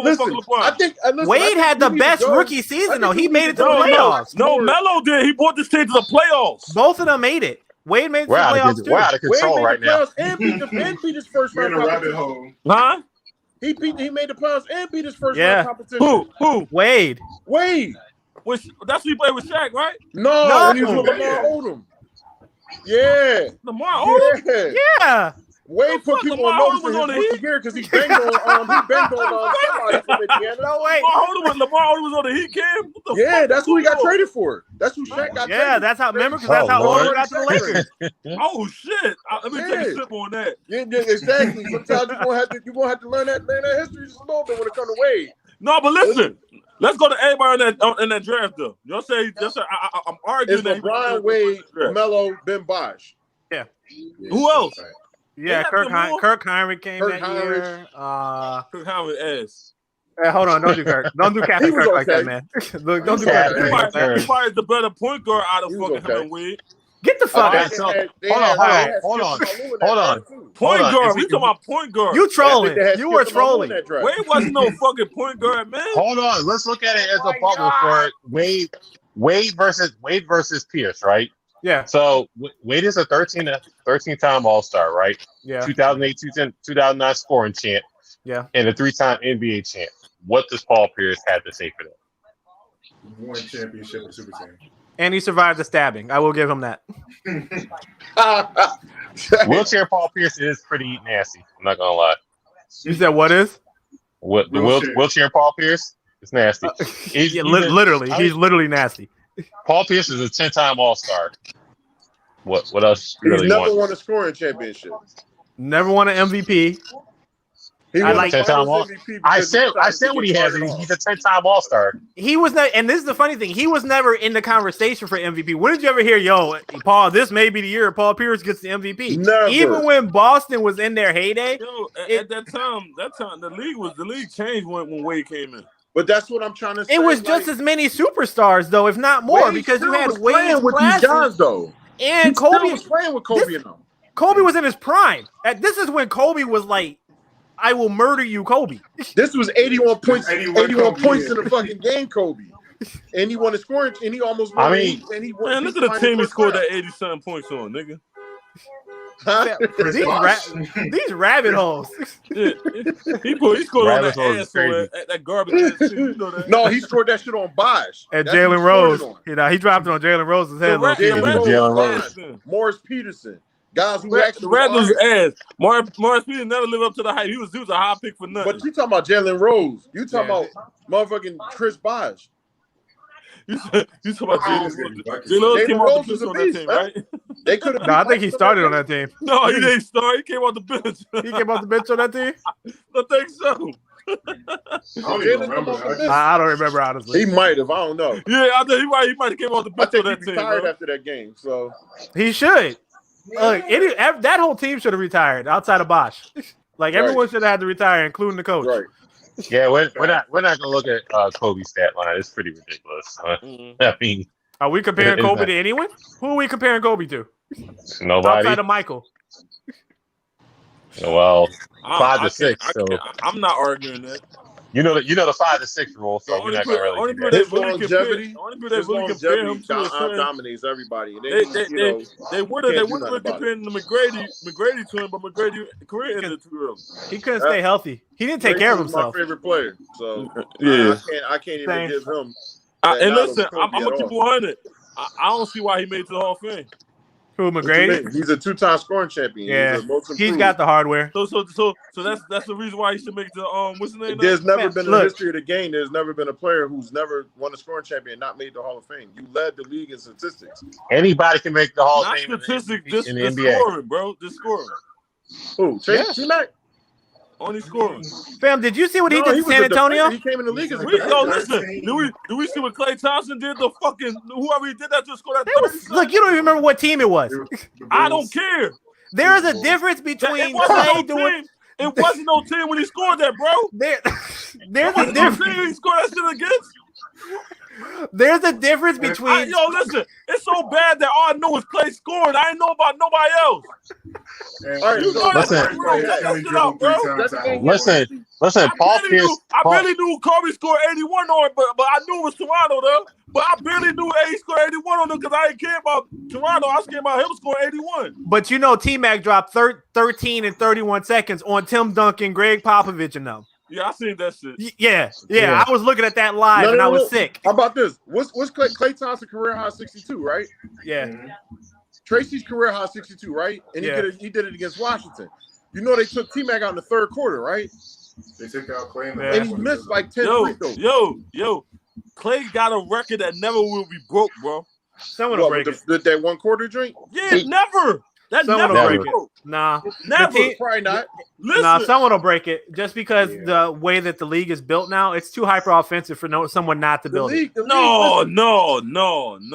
Listen, fucking LeBron. I think Wade had the best rookie season though. He made it to the playoffs. No, Melo did. He brought this team to the playoffs. Both of them made it. Wade made it to the playoffs too. We're out of control Wade right made the now. playoffs and beat his first We're in round a rabbit competition. hole. Huh? He made the playoffs and beat his first Yeah. round competition. Who? Wade. Wade. That's who he played with Shaq, right? No, when he was No. with Lamar Odom. Yeah. Lamar Odom. Yeah. Yeah. Wade put fuck, people Lamar on Odom was notice on in the his rookie year because he banged on somebody from Indiana. No way. Lamar Odom was on the Heat, Cam. What the Yeah, fuck that's who he got going on? traded for. That's who Shaq got Yeah, traded that's how. Remember, because that's how Lord. Odom got to the Lakers. Oh shit! Let me take a Yeah. sip on that. Yeah, exactly. Sometimes you're gonna have to learn that history just a little bit when it comes to Wade. No, but listen. Let's go to everybody in that draft though. Y'all say I'm arguing. Is LeBron, Wade, Melo, Ben Bosh? Yeah. Who else? Yeah, Kirk Heinrich came that year. Kirk Heinrich ass. Hey, hold on, don't do Kirk. Don't do Captain Kirk like that, man. Look, don't do Kirk. He probably the better point guard out of fucking him and Wade. Get the fuck out. Hold on. Point guard. We talking about point guard. You trolling. You were trolling. Wade wasn't no fucking point guard, man. Hold on. Let's look at it as a bubble for Wade versus Pierce, right? Yeah. So Wade is a 13-time All-Star, right? Yeah. 2008, 2009 scoring champ. Yeah. And a 3-time NBA champ. What does Paul Pierce have to say for that? One championship and super team. And he survived the stabbing. I will give him that. Wheelchair Paul Pierce is pretty nasty. I'm not gonna lie. You said what is? What the wheelchair Paul Pierce? It's nasty. Literally, he's literally nasty. Paul Pierce is a 10-time All-Star. What else? He's never won a scoring championship. Never won an MVP. He was a 10-time All-Star. I said what he has. He's a 10-time All-Star. He was not, and this is the funny thing. He was never in the conversation for MVP. When did you ever hear, Paul, this may be the year Paul Pierce gets the MVP? Never. Even when Boston was in their heyday. At that time, the league changed when Wade came in. But that's what I'm trying to say. It was just as many superstars, though, if not more, Wade because you had Wade with these guys, though. And Kobe was playing with Kobe and them. Kobe was in his prime. This is when Kobe was like, I will murder you, Kobe. This was 81 points. 81 points in the fucking game, Kobe. And he won a scoring, and he almost won. Man, look at the team he scored that 87 points on, nigga. Huh? These rabbit holes. Yeah. He scored on that asshole, that garbage ass shit. You know that? No, he scored that shit on Bosh. And Jalen Rose. He dropped it on Jalen Rose's head. Jalen Rose. Morris Peterson. Guys who actually Randall's ass. Morris Peterson never lived up to the hype. He was a high pick for nothing. But you talking about Jalen Rose. You talking about motherfucking Chris Bosh. You talking about Jalen Rose was a beast, right? They could have. No, I think he started on that team. No, he didn't start. He came off the bench. He came off the bench on that team? I think so. I don't remember, honestly. He might have. I don't know. Yeah, I think he might have came off the bench on that team. He retired after that game, so he should. That whole team should have retired outside of Bosh. Like everyone should have had to retire, including the coach. Right. Yeah, we're not gonna look at Kobe's stat line. It's pretty ridiculous. I mean, are we comparing Kobe to anyone? Who are we comparing Kobe to? Nobody. Outside of Michael. Well, 5 to 6. I'm not arguing that. You know the 5 to 6 rule, so we're not gonna really do that. His longevity dominates everybody. They would have compared the McGrady to him, but McGrady career ended too early. He couldn't stay healthy. He didn't take care of himself. My favorite player, so yeah, I can't even give him. And listen, I'm gonna keep 100. I don't see why he made it to the Hall of Fame. Who, McGrady? He's a 2-time scoring champion. Yeah, he's got the hardware. So that's the reason why he should make it to what's the name? There's never been in the history of the game. There's never been a player who's never won a scoring champion and not made the Hall of Fame. You led the league in statistics. Anybody can make the Hall of Fame. Not statistics, just in the NBA. Scoring, bro. Just scoring. Who? T-Mac? Only scoring. Fam, did you see what he did in San Antonio? He came in the league as a listen. Do we see what Klay Thompson did? The fucking whoever he did that to score that. Look, you don't even remember what team it was. I don't care. There is a difference between Klay doing. It wasn't no team when he scored that, bro. There's a difference. He scored that shit against. There's a difference between. Listen, it's so bad that all I know is Klay scoring. I ain't know about nobody else. Listen, Paul Pierce. I barely knew Kobe scored 81 on it, but I knew it was Toronto though. But I barely knew he scored 81 on it because I didn't care about Toronto. I was caring about him scoring 81. But T-Mac dropped 13 and 31 seconds on Tim Duncan, Greg Popovich, and them. Yeah, I seen that shit. Yeah. I was looking at that live and I was sick. How about this? What's Klay Thompson's career high 62, right? Yeah. Tracy's career high 62, right? And he did it against Washington. You know they took T-Mac out in the third quarter, right? They took out Klay and he missed like 10 free throws. Yo, Klay got a record that never will be broke, bro. Someone will break it. That 1 quarter drink? Yeah, never. That Someone never will break broke. it. Nah, Never. Probably not. Listen, nah, someone will break it just because the way that the league is built now, it's too hyper offensive for someone not to build it. no.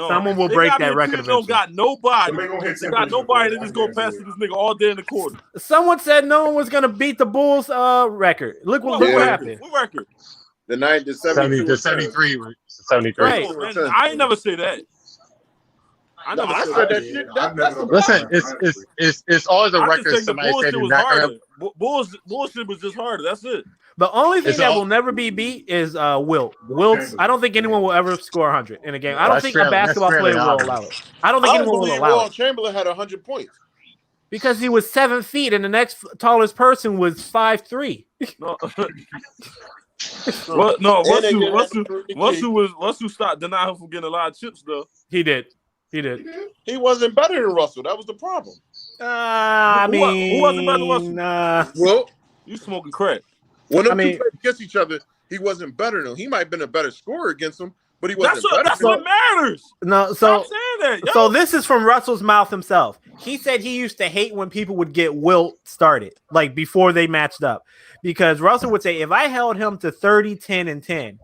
Someone will break that record They don't eventually. got nobody. Somebody gonna hit They got 10 nobody points. that just go past this nigga all day in the quarter. Someone said no one was gonna beat the Bulls record. Look what happened. What record? The 73. Right. No, man, I ain't never say that. I never said that shit. Listen, it's always a I record. just think the Somebody said bullshit was not harder. gonna. Bullshit was just harder. That's it. The only thing It's that all- will never be beat is Wilt. Wilt's. I don't think anyone will ever score 100 in a game. I don't think a basketball player will allow it. I don't think anyone will allow it Chamberlain had 100 points because he was 7 feet and the next tallest person was 5'3". No. Russell stopped denying him from getting a lot of chips though. He did. He wasn't better than Russell. That was the problem. I mean, who wasn't better than Russell? Well, you smoking crack. When them two played against each other, he wasn't better than him. He might have been a better scorer against him, but he wasn't better. That's what matters. No, Stop saying that. So this is from Russell's mouth himself. He said he used to hate when people would get Wilt started, like before they matched up, because Russell would say, if I held him to 30, 10, and 10,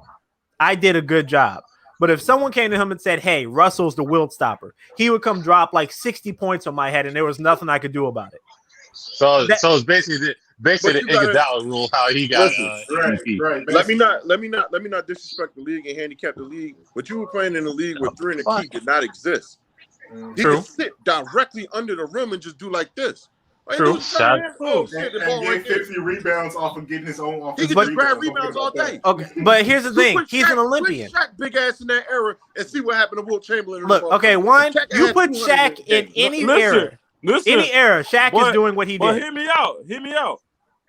I did a good job. But if someone came to him and said, hey, Russell's the Wilt stopper, he would come drop like 60 points on my head, and there was nothing I could do about it. So it's basically the Iguodala rule. How he got right. Let me not disrespect the league and handicap the league. But you were playing in a league where 3 and a key did not exist. He could sit directly under the rim and just do like this. True. And get 50 rebounds off of getting his own offensive. He could just grab rebounds all day. Okay, but here's the thing: he's an Olympian. Put Shaq big ass in that era and see what happened to Wilt Chamberlain. Look, okay, one, you put Shaq in any era. Any era, Shaq is doing what he did. But hear me out.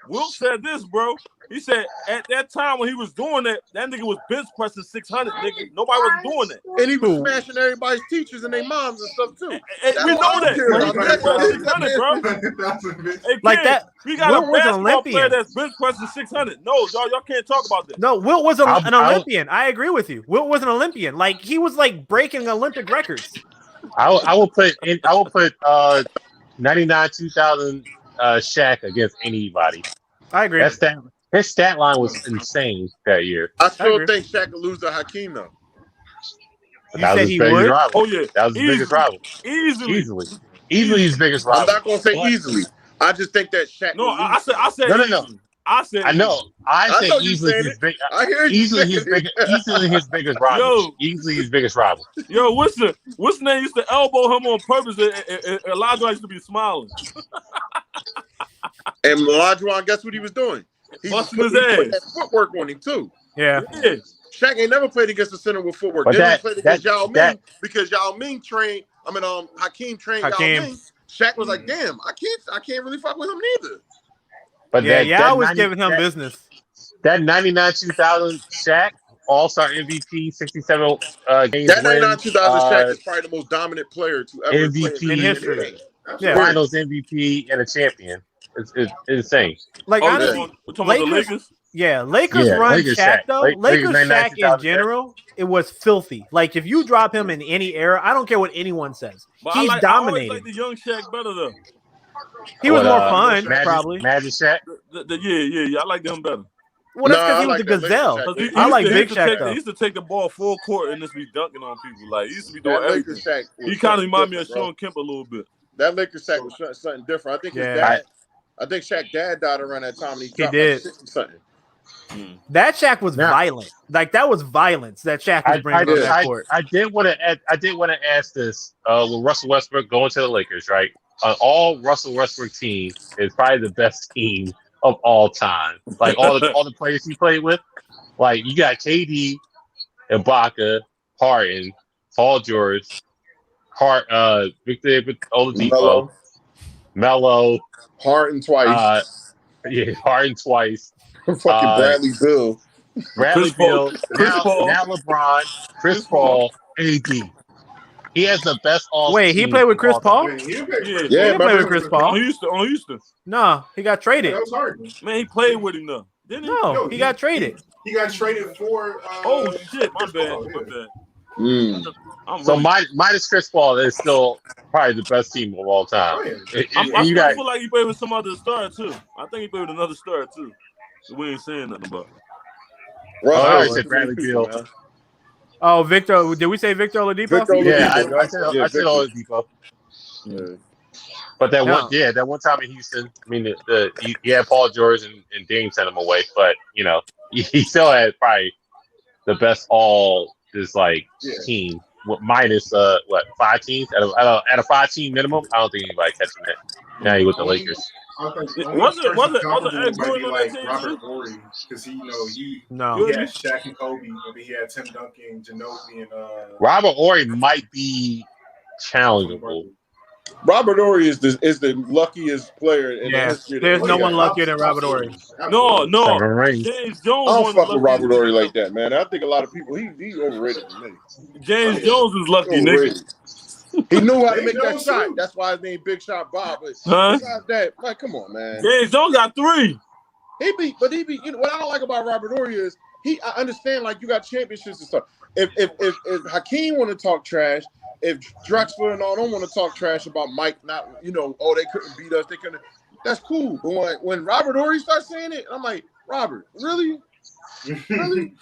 Wilt said this, bro. He said at that time when he was doing that nigga was bench pressing 600. Nigga, nobody was doing that. And he was smashing everybody's teachers and their moms and stuff too. And we know that. Hey, like that. We got Wilt a basketball player that's bench pressing 600. No, y'all can't talk about that. No, Wilt was an Olympian. I agree with you. Wilt was an Olympian. Like he was like breaking Olympic records. I will put 99 2000 Shaq against anybody. I agree. His stat line was insane that year. I still think Shaq could lose to Hakeem though. That was his biggest rival. Oh yeah, that was his biggest rival. Easily his biggest rival. I'm not gonna say easily. I just think that Shaq. No, I said. No. I know. I said easily his big. I hear you. Easily his biggest rival. Easily his biggest rival. Yo, what's the name used to elbow him on purpose? And Elijah used to be smiling. And Olajuwon, guess what he was doing? He busting put that footwork on him too. Yeah. Shaq ain't never played against a center with footwork. They never played against Yao Ming because Yao Ming trained. Hakeem trained Yao Ming. Shaq was like, damn, I can't really fuck with him neither. But I was giving him business. That 99 2000 Shaq All-Star MVP, 67 games. That 99 2000 Shaq is probably the most dominant player to ever MVP play in history. Finals MVP and a champion. It's insane. Like honestly, Lakers. Yeah, Lakers run Lakers Shaq though. Lakers Shaq in general, it was filthy. Like if you drop him in any era, I don't care what anyone says. But he's dominating. I like the young Shaq better though. He was more fun, probably. Magic Shaq. Yeah. I like them better. Well, that's because he was the gazelle. I like Big Shaq though. He used to take the ball full court and just be dunking on people. Like he used to be doing everything. He kind of reminded me of Sean Kemp a little bit. That Lakers Shaq was something different. I think his dad. I think Shaq's dad died around that time. And he did like something. That Shaq was violent. Like that was violence that Shaq was bringing on that court. I did want to ask this. With Russell Westbrook going to the Lakers, right? All Russell Westbrook team is probably the best team of all time. Like all the players he played with. Like you got KD, Ibaka, Harden, Paul George, Victor Oladipo, Melo, Harden twice. Harden twice. Fucking Bradley Beal. Now LeBron, Chris Paul, AD. He has the best all. Wait, he played with Chris Paul? Yeah, he played with Chris Paul. On Houston. No, he got traded. That was hard. Man, he played with him though. Didn't he? No, he got traded. He got traded for. Oh shit! My bad. So minus Chris Paul is still probably the best team of all time. I still feel like he played with some other star too. I think he played with another star too. We ain't saying nothing about. I said Bradley Beal. Oh, Victor. Did we say Victor Oladipo? Yeah, I said Oladipo. Yeah. But that one time in Houston, I mean, he had Paul George and Dame sent him away, but you know, he still had probably the best team. Minus 5 teams at a 5-team minimum. I don't think anybody catching that. Now he with the Lakers. Was it Ed Gordon on that team Robert too? Horry, because he had Shaq and Kobe, maybe he had Tim Duncan, Ginobili, and Robert Horry might be challengeable. Robert Horry is the luckiest player in the history. There's no one luckier than Robert Horry. No. James Jones. I don't fuck with Robert Horry like that, man. I think a lot of people he overrated to me. James Jones is lucky, nigga. He knew how to make that shot. That's why his name Big Shot Bob. But besides that, like, come on, man. James Jones got 3. He beat. You know what I don't like about Robert Horry is I understand, like, you got championships and stuff. If Hakeem want to talk trash, if Drexler and all don't want to talk trash about Mike, not they couldn't beat us, they couldn't. That's cool. But when Robert Horry starts saying it, I'm like, Robert, really? Really?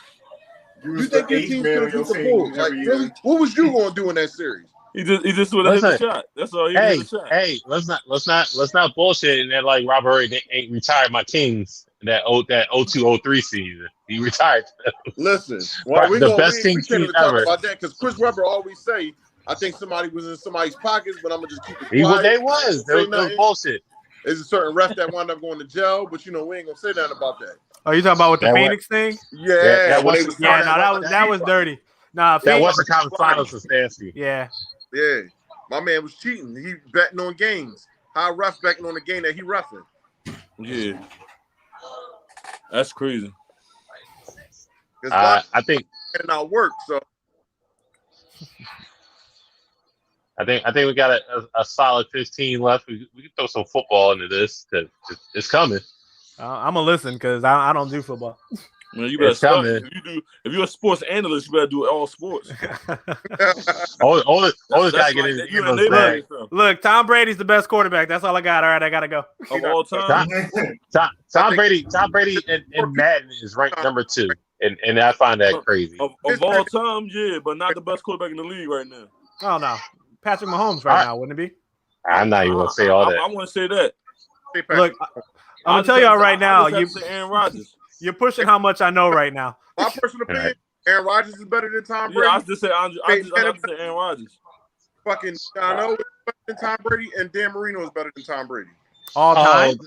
You think your team's gonna beat the Bulls? Like, really? What was you gonna do in that series? He just would have hit the shot. That's all. Hey, let's not bullshit. And that like Robert Horry ain't retired my Kings that 02-03 season. He retired. Listen, the best team ever. About that because Chris Webber always say, I think somebody was in somebody's pockets, but I'm gonna just keep it quiet. They was bullshit. There's a certain ref that wound up going to jail, but we ain't gonna say nothing about that. Oh, you talking about with the Phoenix thing? Yeah, that was dirty. Nah, that wasn't conference finals was nasty. Yeah. Yeah, my man was cheating. He betting on games. How ref betting on the game that he reffing? Yeah, that's crazy. I think it not work. So I think we got a solid 15 left. We can throw some football into this because it's coming. I'm gonna listen because I don't do football. Man, you better start. If you're a sports analyst, you better do all sports. Always gotta get in. Look, Tom Brady's the best quarterback. That's all I got. All right, I gotta go. Of all time, Tom Brady in Madden is ranked number 2, and I find that crazy. Of all time, yeah, but not the best quarterback in the league right now. Oh no, Patrick Mahomes now, wouldn't it be? I'm not even gonna say all that. I want to say that. Look, I'm gonna tell y'all right now. Aaron Rodgers. You're pushing how much I know right now. My personal opinion, Aaron Rodgers is better than Tom Brady. Yeah, I just said Aaron Rodgers. Fucking John is better than Tom Brady, and Dan Marino is better than Tom Brady. All time?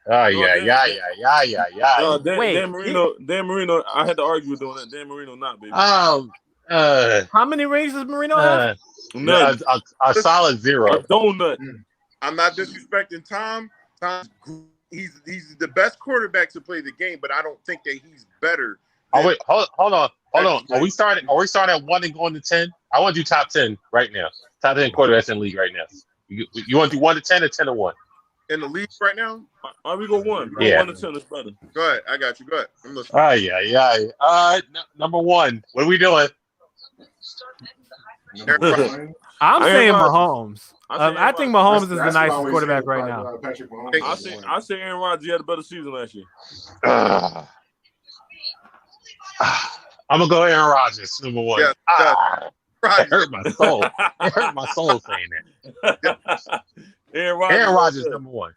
Yeah. Dan Marino, I had to argue with doing that. Dan Marino not, baby. How many rings does Marino have? None. A solid 0. A donut. I'm not disrespecting Tom. He's the best quarterback to play the game, but I don't think that he's better. Wait, hold on. Are we starting at 1 and going to 10? I want to do top 10 right now. Top 10 quarterbacks in the league right now. You want to do 1 to 10 or 10 to 1? In the league right now? We go 1. Yeah. 1 to 10 is better. Go ahead. I got you. Go ahead. I'm listening. Yeah. Number 1. What are we doing? I'm saying Mahomes. I think Mahomes is the nicest quarterback right now. I say Aaron Rodgers had a better season last year. I'm gonna go Aaron Rodgers, number 1. Yeah, it hurt my soul. It hurt my soul saying that. Aaron Rodgers, number 1.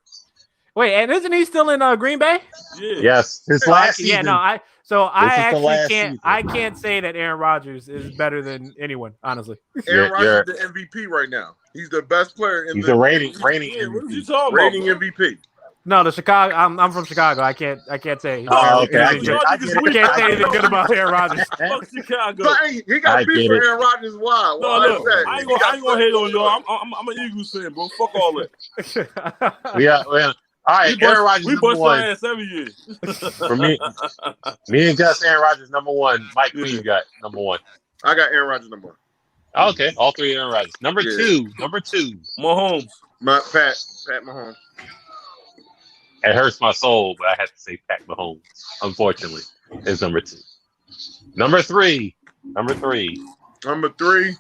Wait, and isn't he still in Green Bay? Yeah. Yes, his last season. Yeah, no, I can't say that Aaron Rodgers is better than anyone, honestly. Aaron Rodgers is the MVP right now. He's the best player in the reigning MVP. What are you talking about? Reigning MVP. No, the Chicago. I'm from Chicago. I can't say. Oh, okay. I can't say anything good about Aaron Rodgers. Fuck Chicago. But he got beef for Aaron Rodgers. Why? I ain't gonna hate on y'all. I'm an Eagles fan, bro. Fuck all that. Yeah. All right, Aaron Rodgers we number 1. Ass every year. For me and Gus, Aaron Rodgers number 1. Mike, who you got number 1? I got Aaron Rodgers number 1. Okay, all 3 Aaron Rodgers. Number 2. Mahomes. Pat Mahomes. It hurts my soul, but I have to say Pat Mahomes. Unfortunately, is number 2. Number 3. Number 3.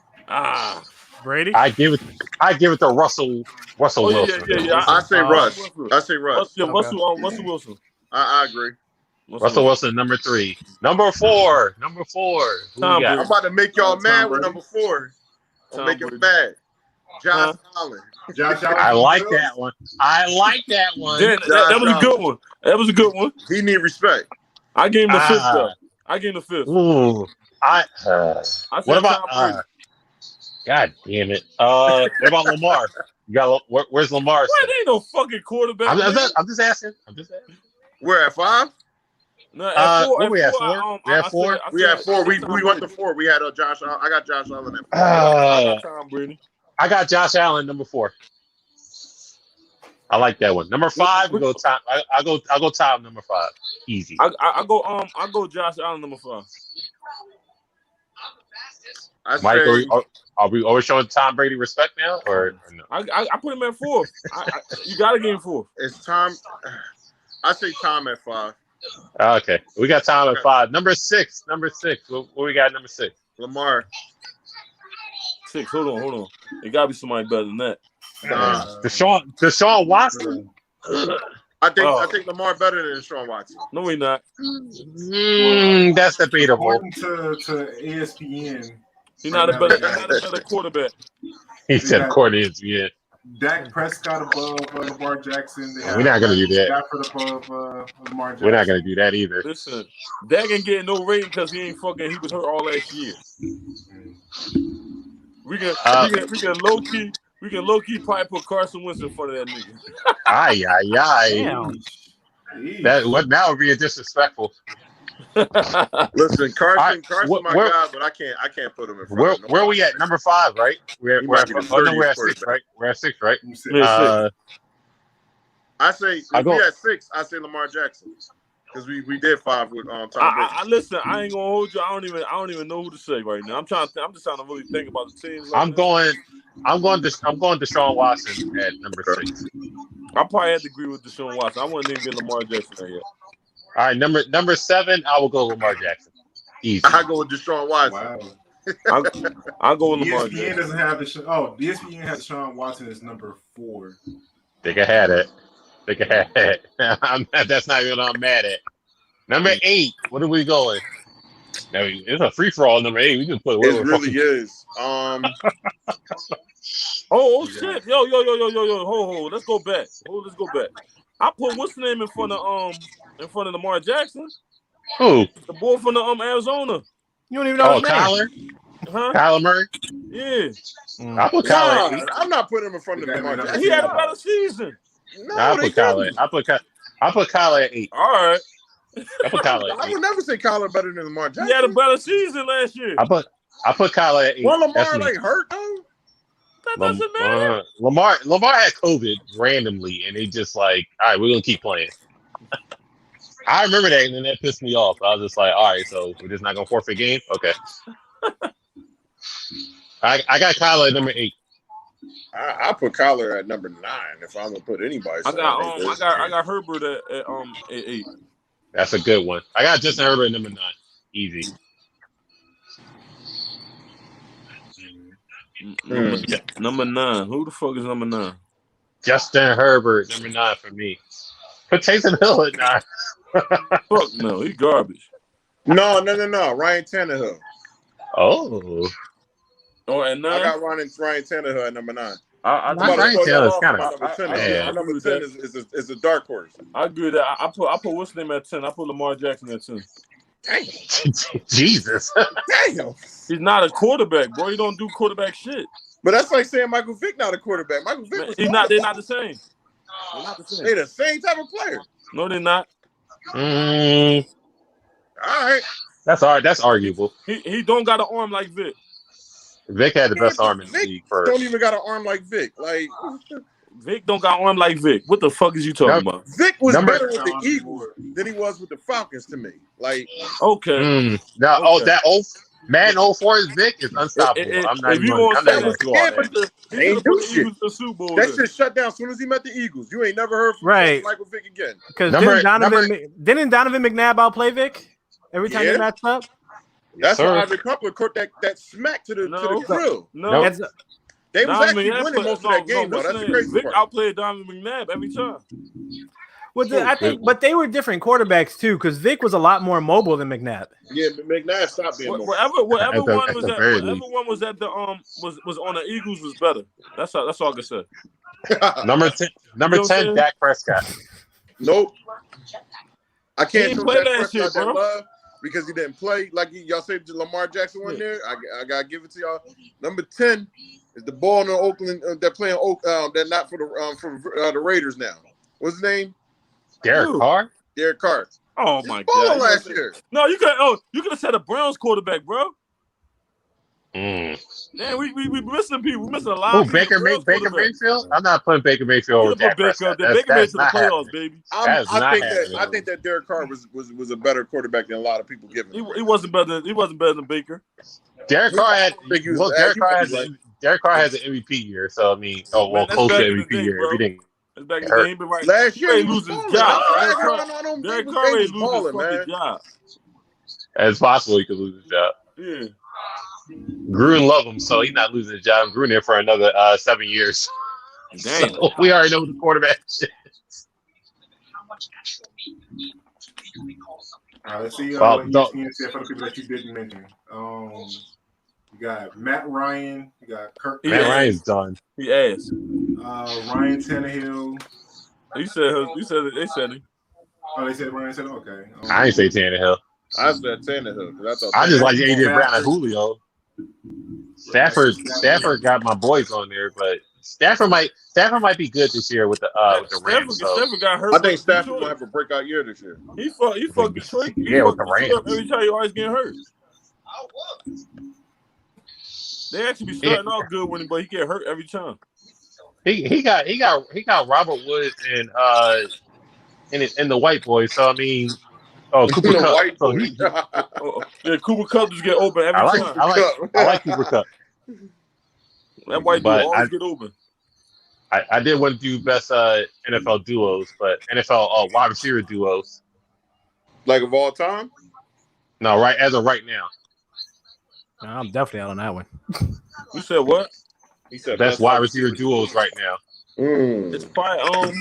Brady. I give it to Russell Wilson. Yeah. I say Russ. I say Russ. Yeah, Russell Wilson. I agree. Russell Wilson, number 3. Number 4. Who we got? I'm about to make y'all mad with number 4. I'm making it mad. Josh Allen. I like that one. That was a good one. That was a good one. He need respect. I gave him the 5th, though. I gave him the 5th. Ooh. What about God damn it. What about Lamar? You got where's Lamar? What? Ain't no fucking quarterback. I'm just asking. We're at 5? No, at 4. What we at 4? We at 4? We had 4. We went to 4. We had Josh Allen. I got Josh Allen at 4. I got Tom Brady. I got Josh Allen, number 4. I like that one. Number 5, we go Tom. I go Tom, number 5. Easy. I go Josh Allen, number 5. Mike, are we always showing Tom Brady respect now, or no? I put him at 4. You gotta give him 4. It's Tom. I say Tom at 5. Okay, we got Tom at 5. Number 6. What we got? Number 6. Lamar. 6. Hold on. It gotta be somebody better than that. Deshaun Watson. I think Lamar better than Deshaun Watson. No, he's not. That's debatable. According to ESPN, he's not a better quarterback. He said according to ESPN. Dak Prescott above Lamar Jackson. We're not gonna do that. Stafford above Lamar Jackson. We're not gonna do that either. Listen, Dak ain't getting no rating because he was hurt all last year. We can low key probably put Carson Wentz in front of that nigga. Aye. That now would be disrespectful. Listen, Carson, my guy, but I can't put him in front. Where are we at? Number 5, right? We're at 6, right? We're at 6, right? I say if we at 6. I say Lamar Jackson because we did 5 with Tom Brady. Listen, I ain't gonna hold you. I don't even know who to say right now. I'm just trying to really think about the teams. I'm going Deshaun Watson at number 6. I probably had to agree with Deshaun Watson. I wouldn't even get Lamar Jackson there yet. All right, number 7, I will go Lamar Jackson. Easy. I go with Deshaun Watson. Wow. I'll go with Lamar ESPN Jackson. doesn't have ESPN has Deshaun Watson as number 4. They can have it. That's not even what I'm mad at. Number 8, what are we going? Now, it's a free for all. Number 8, we can put. It really is. Oh shit! Yo! Ho! Let's go back. I put what's the name in front of Lamar Jackson. Who? The boy from the Arizona. You don't even know his name. Kyler? Huh? Kyler Murray? Yeah. I put Kyler. I'm not putting him in front of Lamar Jackson. He had a better season. No, I put Kyler. I put Kyler at 8. All right. I put Kyler at 8. I would never say Kyler better than Lamar Jackson. He had a better season last year. I put Kyler at 8. Well, Lamar hurt though. That doesn't matter. Lamar had COVID randomly, and they just like, all right, we're gonna keep playing. I remember that, and then that pissed me off. I was just like, all right, so we're just not gonna forfeit game, okay? I got Kyler at number 8. I put Kyler at number 9 if I'm gonna put anybody. I got Herbert at 8. That's a good one. I got Justin Herbert at number 9. Easy. Number 9. Who the fuck is number 9? Justin Herbert, number 9 for me. Put Taysom Hill at 9. Fuck no, he garbage. No. Ryan Tannehill. Oh, at 9? I got Ryan Tannehill at number 9. Ryan Tannehill is kind of number 10 is a dark horse. I agree with that. I put what's name at 10. I put Lamar Jackson at 10. Damn. Jesus. Damn. He's not a quarterback, bro. He don't do quarterback shit. But that's like saying Michael Vick not a quarterback. Michael Vick They're not the same. They're the same type of player. No, they're not. All right. That's arguable. He don't got an arm like Vic. Vic had the best arm in the league first. Don't even got an arm like Vic. Like Vic don't got an arm like Vic. What the fuck is you talking about? Vic was better with the Eagles than he was with the Falcons to me. Like okay. That old man 04 is Vic is unstoppable. I'm not even going to do all that. Ain't do shit. That shit shut down as soon as he met the Eagles. You ain't never heard from Michael Vick again. Because didn't Donovan McNabb outplay Vic every time they matched up? That's why Ivory Cutler caught that smack to the grill. No. They was actually winning most of that game, though. That's the crazy Vic part. outplayed Donovan McNabb every time. Well, I think, but they were different quarterbacks too, because Vic was a lot more mobile than McNabb. Yeah, McNabb stopped being mobile. Whatever one was at the was on the Eagles was better. That's all I can say. Number 10, Dak Prescott. Nope. I can't play that shit, bro. Love because he didn't play. Like y'all said, Lamar Jackson went there. I gotta give it to y'all. Number 10 is the ball in Oakland. They're playing they're not for the Raiders now. What's his name? Derek Carr. Derek Carr. Oh my God! Last year. No, you could. Oh, you could have said a Browns quarterback, bro. Man, we missing people. We missing a lot. Oh, Baker Mayfield. I'm not putting Baker Mayfield over Dak Prescott. Baker made to the playoffs, baby. I think that Derek Carr was a better quarterback than a lot of people give him. He wasn't better than Baker. Derek Carr has an MVP year, so I mean, close to MVP year. If he didn't. That's back in the game, but right. Last year he lose his job. Derek Carr may lose his fucking job. It's possible he could lose his job. Yeah. Gruden love him, so he's not losing his job. Gruden there for another 7 years. Damn. So we already know what the quarterback is. Let's see what you said for the people that you didn't mention. You got Matt Ryan. You got Kirk. Matt Ryan's done. He asked. Ryan Tannehill. You said it. They said it. Oh, they said Ryan said okay. I ain't say Tannehill. I said Tannehill because I just like AJ Brown and Julio. Stafford got my boys on there, but Stafford might be good this year with the Rams. Stafford got hurt. I think Stafford will have a breakout year this year. He fucked Detroit. With the Rams. Every time he always getting hurt. They actually be starting off good when but he get hurt every time. He got Robert Woods and the white boy. So I mean, Cooper Kupp. Cooper Kupp just get open every time. I like Cooper Kupp. That white boy always get open. I did want to do best NFL duos, but NFL wide receiver duos. Like of all time? No, as of right now. I'm definitely out on that one. You said what? He said best wide receiver duos right now. It's probably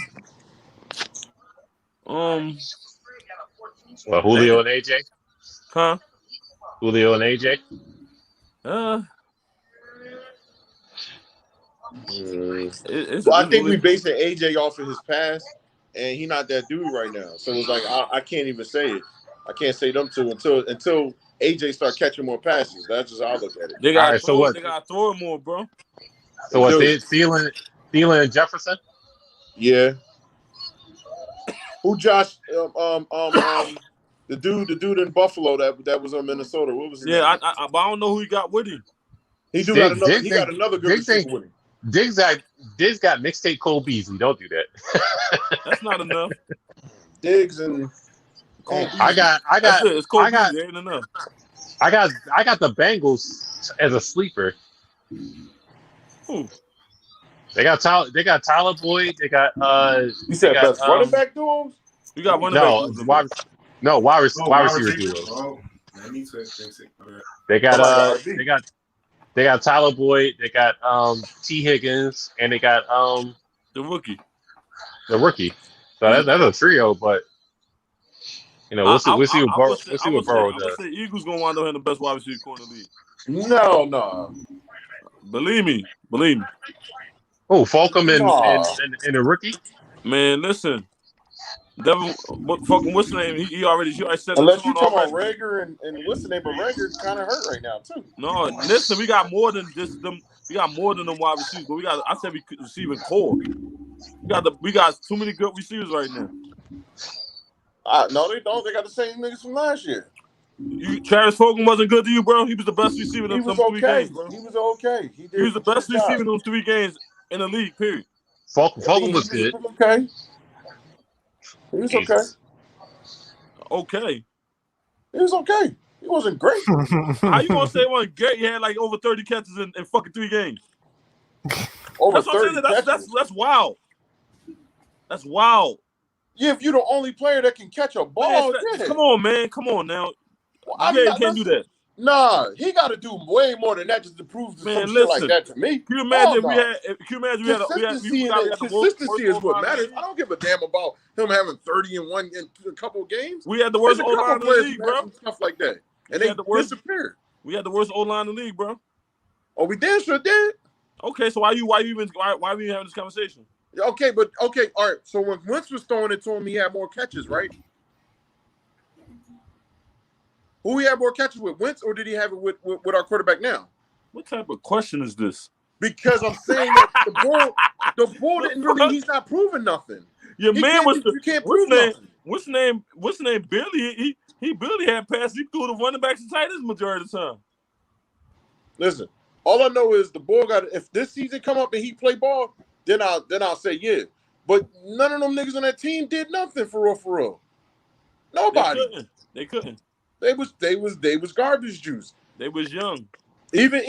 Julio and AJ. Huh? Julio and AJ. I think we basing AJ off of his past, and he's not that dude right now. So it's like I can't even say it. I can't say them two until AJ start catching more passes. That's just how I look at it. They got to throw it more, bro. So what's it? Thielen and Jefferson? Yeah. Who Josh? The dude in Buffalo that was on Minnesota. What was his name? I don't know who he got with him. He got another good receiver with him. Diggs got mixtape Cole Beasley. Don't do that. That's not enough. Diggs and Cole Beasley. I got ain't enough. I got the Bengals as a sleeper. Who? They got Tyler Boyd. They got You said best running back duos? You got one wide receiver duos. Oh, I need to fix it. They got Tyler Boyd. They got T Higgins, and they got the rookie. So that's a trio, but we'll see what Burrow does. I say Eagles gonna wind up having the best wide receiver corner in the league. No. Believe me. Oh, Fulcom and the rookie. Man, listen. Devin, what's the name? He already said. Unless you talking about Rager and what's the name, but Rager's kind of hurt right now too. No, listen, we got more than just them. We got more than them wide receivers, but I said we could receiving core. We got too many good receivers right now. No, they don't. They got the same niggas from last year. Travis Fulgham wasn't good to you, bro. He was the best receiver in those 3 games, bro. He was okay. He was the best receiver in those 3 games in the league. Period. Fulgham was good. He was okay. He was okay. Okay. He was okay. He wasn't great. How you gonna say it wasn't great? He had like over 30 catches in fucking 3 games. Over 30 catches. That's wild. That's wild. Yeah, if you're the only player that can catch a ball, Come on, man. Come on now. Well, you can't do that. Nah, he got to do way more than that just to prove some shit like that to me. Can you imagine if we had? Can you imagine we had consistency is what matters. I don't give a damn about him having 30 in a couple of games. We had the worst O-line in the league, bro. Stuff like that, and they disappeared. We had the worst O-line in the league, bro. Oh, we damn sure did. Okay, so why we even having this conversation? Okay, all right. So when Wentz was throwing it to him, he had more catches, right? Who he had more catches with, Wentz, or did he have it with our quarterback now? What type of question is this? Because I'm saying that the bull didn't really. He's not proving nothing. Your man was. You can't prove nothing. What's name? Billy. He Billy had passes. He threw the running backs and tight ends majority of the time. Listen, all I know is the bull got. If this season come up and he play ball, then I'll say yeah. But none of them niggas on that team did nothing for real. Nobody. They couldn't. They was garbage juice. They was young. Even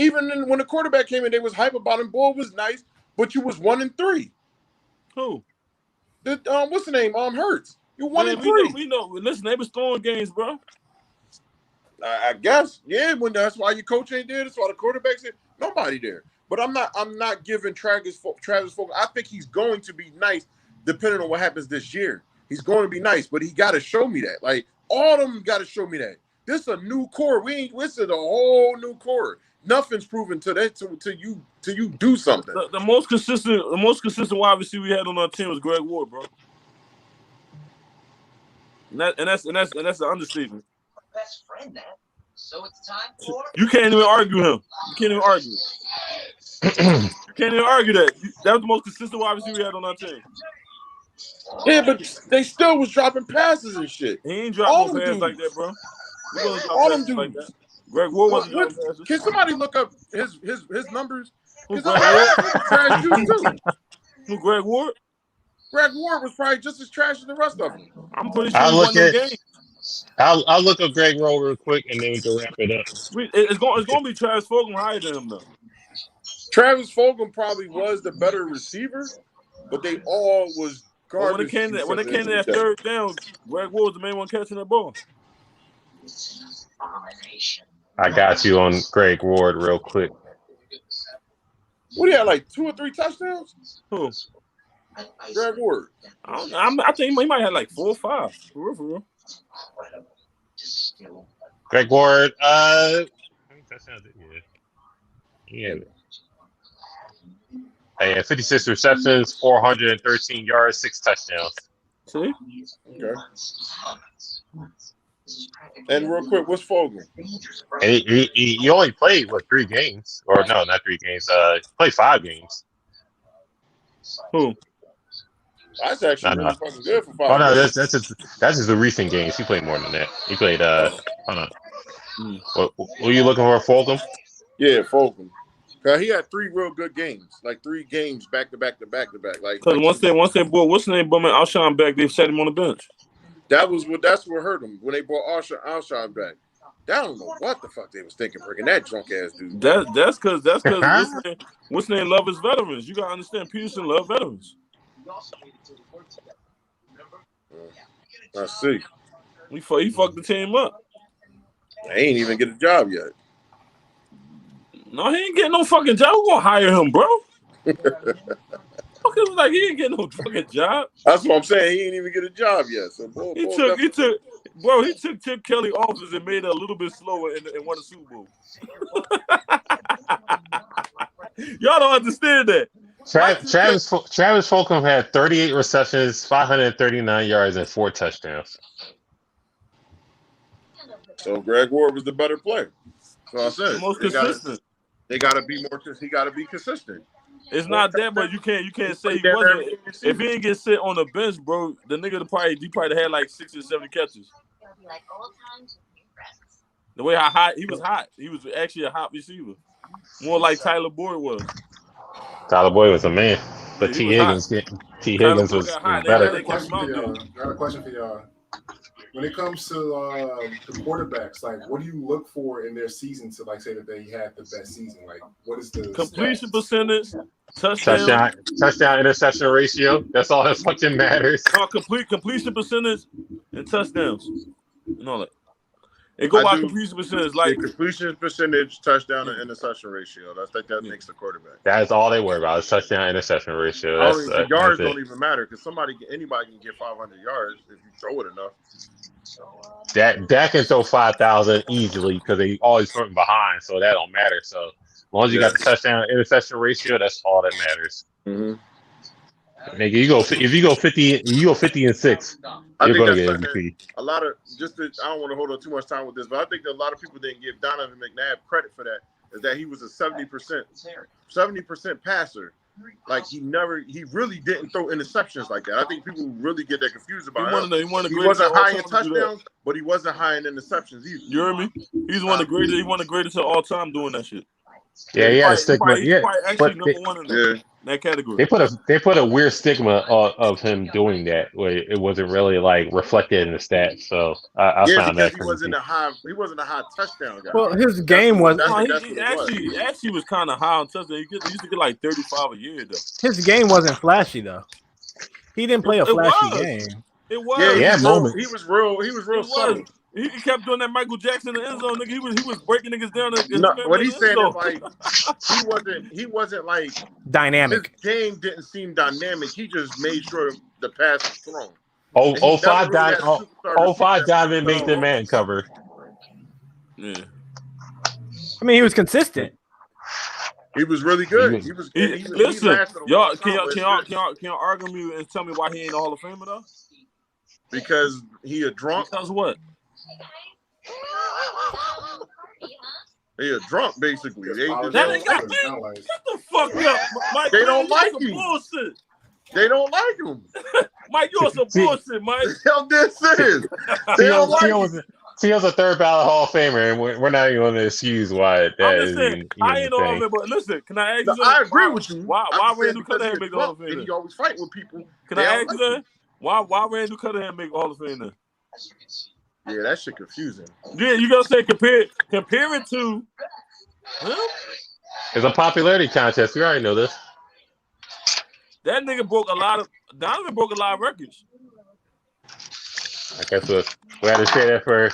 when the quarterback came in, they was hype about him. Boy was nice, but you was 1-3. Who? What's the name? Hurts. You 1-3. We know. Listen, they was throwing games, bro. I guess, yeah. When that's why your coach ain't there. That's why the quarterback's there. Nobody there. But I'm not giving Travis Fulgham. I think he's going to be nice, depending on what happens this year. He's going to be nice, but he got to show me that. Like all of them got to show me that. This is a new core. This is a whole new core. Nothing's proven to that till you do something. The most consistent wide receiver we had on our team was Greg Ward, bro. And that's an understatement. Best friend then. So it's time for. You can't even argue him. You can't even argue. You can't even argue that. That was the most consistent wide receiver we had on our team. Yeah, but they still was dropping passes and shit. He ain't dropping no passes like that, bro. All them dudes. Like that. Greg Ward wasn't dropping passes. Can somebody look up his numbers? Who, Greg Ward? Trash dudes too. Who, Greg Ward? Greg Ward was probably just as trash as the rest of them. I'm pretty sure he won the game. I'll look up Greg Roll real quick and then we can wrap it up. It's going to be Travis Fulgham higher than him though. Travis Fulgham probably was the better receiver, but they all was garbage. When it came to that third down, Greg Ward was the main one catching that ball. I got you on Greg Ward real quick. What do you have, like 2 or 3 touchdowns? Who? Greg Ward. I think he might have like 4 or 5. For real. Greg Ward, how many touchdowns did he have? Yeah. 56 receptions, 413 yards, 6 touchdowns. See? Okay. And real quick, what's Fulgham? And he only played 3 games? Or no, not 3 games. He played 5 games. Who? That's actually really fucking good for 5 games. Oh no, that's just the recent games. He played more than that. He played hold on. What were you looking for, Fulgham? Yeah, Fulgham. He had 3 real good games, like 3 games back to back. Like once they brought what's the name, Alshon back, they set him on the bench. That's what hurt him when they brought Alshon back. I don't know what the fuck they was thinking, bringing that drunk ass dude. That's because what's name love his veterans. You gotta understand, Peterson love veterans. I see. He fucked the team up. I ain't even get a job yet. No, he ain't getting no fucking job. We're gonna hire him, bro. Like he ain't getting no fucking job. That's what I'm saying. He ain't even get a job yet. So he took Chip Kelly office and made it a little bit slower and won a Super Bowl. Y'all don't understand that. Travis Fulgham had 38 receptions, 539 yards, and 4 touchdowns. So Greg Ward was the better player. So I said the most consistent. They gotta be more. He gotta be consistent. It's not that, but you can't say he wasn't. If he didn't get sit on the bench, bro, the nigga probably had like 60 or 70 catches. The way how hot he was hot, he was actually a hot receiver, more like Tyler Boyd was. Tyler Boyd was a man, but T. Higgins was better. I got a question for y'all. When it comes to the quarterbacks, like, what do you look for in their season to like say that they had the best season? Like, what is the completion percentage, touchdown interception ratio? That's all that fucking matters. Completion percentage and touchdowns and all that. It go by completion percentage, like completion percentage, touchdown, and interception ratio. I think that makes the quarterback. That's all they worry about is touchdown interception ratio. That's the yards don't even matter because anybody can get 500 yards if you throw it enough. Dak can throw 5,000 easily because they always from behind, so that don't matter. So as long as you got the touchdown interception ratio, that's all that matters. Mm-hmm. Nigga, if you go 50 and 6, you're gonna get MVP. I don't want to hold on too much time with this, but I think that a lot of people didn't give Donovan McNabb credit for that. Is that he was a 70% passer. Like he really didn't throw interceptions like that. I think people really get that confused about him. He wasn't high in touchdowns, but he wasn't high in interceptions either. You hear me? He's one of the greatest. He's one of the greatest of all time doing that shit. Yeah, he had a stigma. He's actually number one in that category. They put a weird stigma of him doing that, where it wasn't really like reflected in the stats. So I found that he wasn't a high touchdown guy. Well, his game was he actually was kind of high on touchdown. He used to get like 35 a year though. His game wasn't flashy though. He didn't play a flashy game. It was. He was real subtle. He kept doing that Michael Jackson in the end zone, nigga. He was breaking niggas down. What he's saying is like he wasn't like dynamic. His game didn't seem dynamic. He just made sure the pass was thrown. 05 Diamond make the man cover. Yeah. I mean, he was consistent. He was really good. Listen, y'all, can y'all argue me and tell me why he ain't a Hall of Famer though? Because he a drunk. Because what? He a drunk, basically. Shut the fuck up, Mike. They don't like him. Bullshit. They don't like him. Mike, you're some bullshit, Mike. Hell, this is. They don't like him. Tio's a third ballot Hall of Famer, and we're not even going to excuse why that is. I ain't Hall of Famer, but listen, can I ask you? I agree with you. Why Randall Cunningham make the Hall of Fame? He always fight with people. Can I ask you that? Why Randall Cunningham make Hall of Fame then? Yeah, that shit confusing. Yeah, you gotta say compare it to him? It's a popularity contest. We already know this. That nigga Donovan broke a lot of records. I guess we had to say that for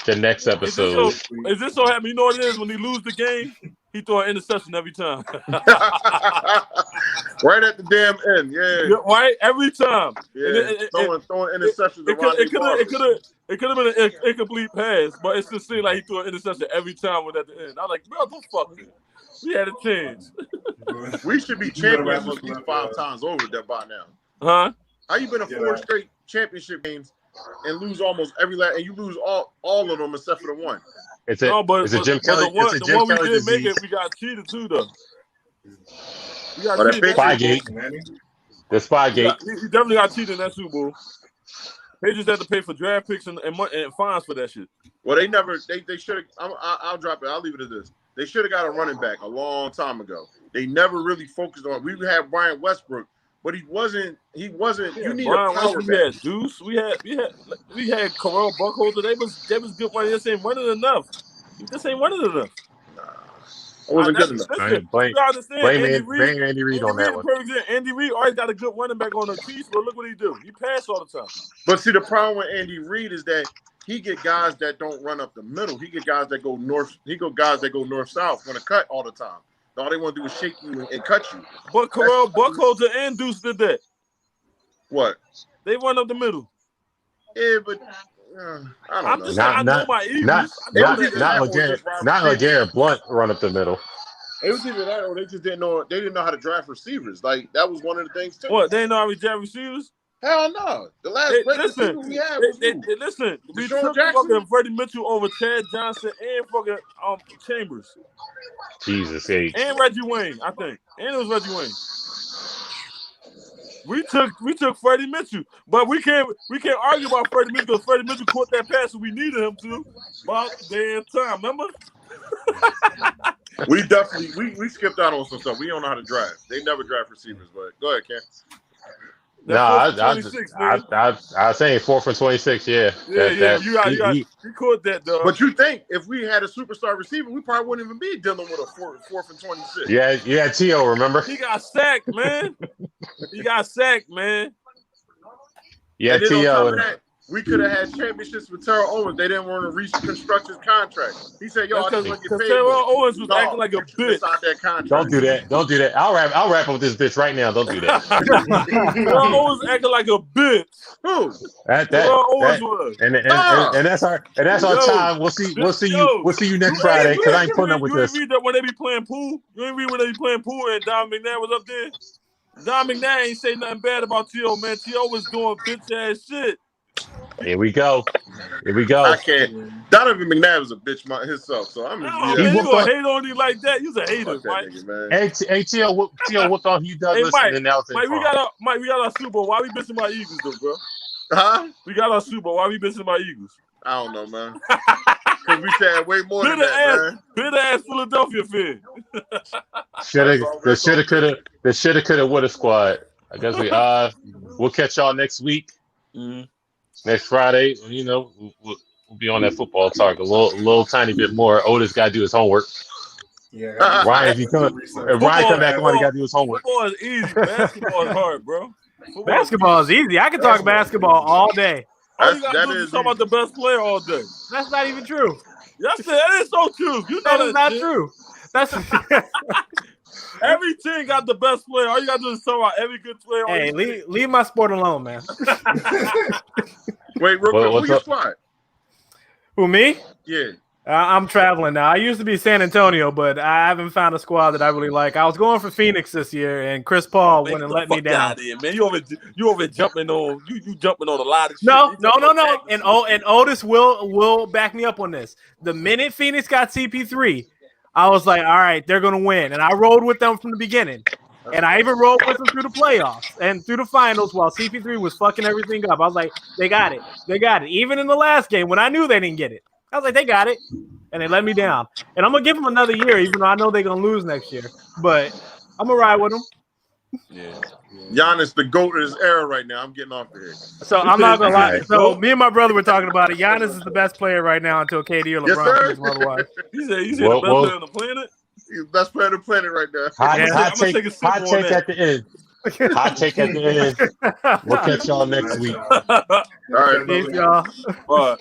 the next episode. Is this so happy? You know what it is? When he lose the game, he throw an interception every time. Right at the damn end, yeah. Right? Every time. Yeah, throwing interceptions. It could have been an incomplete pass, but it just seemed like he threw an interception every time with at the end. I was like, bro, don't fuck it. We had a chance. We should be champions at least 5 times over that by now. Huh? How you been to 4 straight championship games and lose almost every last, and you lose all of them except for the one? It's a Jim Kelly. The one we did make it, we got cheated too, though. We got cheated. Spygate. The Spygate. He definitely got cheated in that Super Bowl. They just had to pay for draft picks and fines for that shit. Well, they should have. I'll drop it. I'll leave it at this. They should have got a running back a long time ago. They never really focused on. We had Brian Westbrook, but he wasn't. You need Brian a power Westbrook, back. we had Deuce. We had Carell Buckholzer. They was good money. This ain't running enough. This ain't running enough. It wasn't good enough. Blame Andy Reid on that one. Andy Reid always got a good running back on the Chiefs, but look what he do. He passed all the time. But see, the problem with Andy Reid is that he get guys that don't run up the middle. He get guys that go north. He go guys that go north-south, want to cut all the time. All they want to do is shake you and cut you. But Carell Buckholzer and Deuce did that. What? They run up the middle. Yeah, but I don't know. I know my Eagles. Not LeGarrette Blunt run up the middle. It was either that or they just didn't know. They didn't know how to draft receivers. Like that was one of the things too. What? They didn't know how to draft receivers? Hell no. The last receiver we had was listen. We Deshaun took Jackson? fucking Freddie Mitchell over Chad Johnson and fucking Chambers. Jesus H. And Reggie Wayne, I think. And it was Reggie Wayne. We took Freddie Mitchell, but we can't argue about Freddie Mitchell because Freddie Mitchell caught that pass when we needed him to about damn time. Remember? We definitely we skipped out on some stuff. We don't know how to draft. They never draft receivers, but go ahead, Ken. No, I was saying 4 for 26. Yeah, you caught that, though. But you think if we had a superstar receiver, we probably wouldn't even be dealing with a 4 for 26. Yeah, T.O., remember? He got sacked, man. Yeah, And T.O. we could have had championships with Terrell Owens. They didn't want to reconstruct his contract. He said, "Yo, I just want to get paid." Terrell Owens was acting like a bitch. That contract. Don't do that. Don't do that. I'll wrap up with this bitch right now. Don't do that. Terrell Owens acting like a bitch. Who? Terrell Owens was. And that's our time. We'll see you next Friday because I ain't putting up with this. You ain't read that when they be playing pool? You ain't read when they be playing pool and Don McNabb was up there? Don McNabb ain't say nothing bad about T.O., man. T.O. was doing bitch-ass shit. Here we go. I can't. Donovan McNabb was a bitch himself, so I'm just. Man, you gonna hate on you like that? You's a hater, Mike. Hey, T.O. whooped on Hugh Douglas. Hey, and then Mike, we got our Super Bowl. Why we bitching about Eagles, though, bro? Huh? We got our Super Bowl. Why we bitching about Eagles? I don't know, man. Because we said way more than that, man. Bitter ass Philadelphia fan. The shoulda, coulda, woulda squad. I guess we'll catch y'all next week. Mm-hmm. Next Friday, we'll be on that football talk a little tiny bit more. Otis got to do his homework. Yeah, Ryan, if Ryan come back on, he got to do his homework. Football is easy. Basketball is hard, bro. Basketball is easy. I can talk basketball all day. All you got to do is talk about the best player all day. That's not even true. Yes, that is so true. You know that is not true. That's every team got the best player. All you got to do is talk about every good player. Hey, leave my sport alone, man. Wait, real quick, who you squad? Who, me? Yeah. I'm traveling now. I used to be San Antonio, but I haven't found a squad that I really like. I was going for Phoenix this year, and Chris Paul wouldn't let me down. Out here, man. You over jumping on you jumping on a lot of shit. No. And Otis will back me up on this. The minute Phoenix got CP3, I was like, all right, they're gonna win, and I rode with them from the beginning. And I even rode with them through the playoffs and through the finals while CP3 was fucking everything up. I was like, they got it. Even in the last game when I knew they didn't get it. I was like, they got it. And they let me down. And I'm going to give them another year, even though I know they're going to lose next year. But I'm going to ride with them. Yeah. Giannis, the GOAT of his era right now. I'm getting off of here. So I'm not going to lie. So me and my brother were talking about it. Giannis is the best player right now until KD or LeBron proves otherwise. You said the best player on the planet? He's the best player on the planet right now. Hot take at the end. Hot take at the end. We'll catch y'all next week. All right, peace, y'all. All right.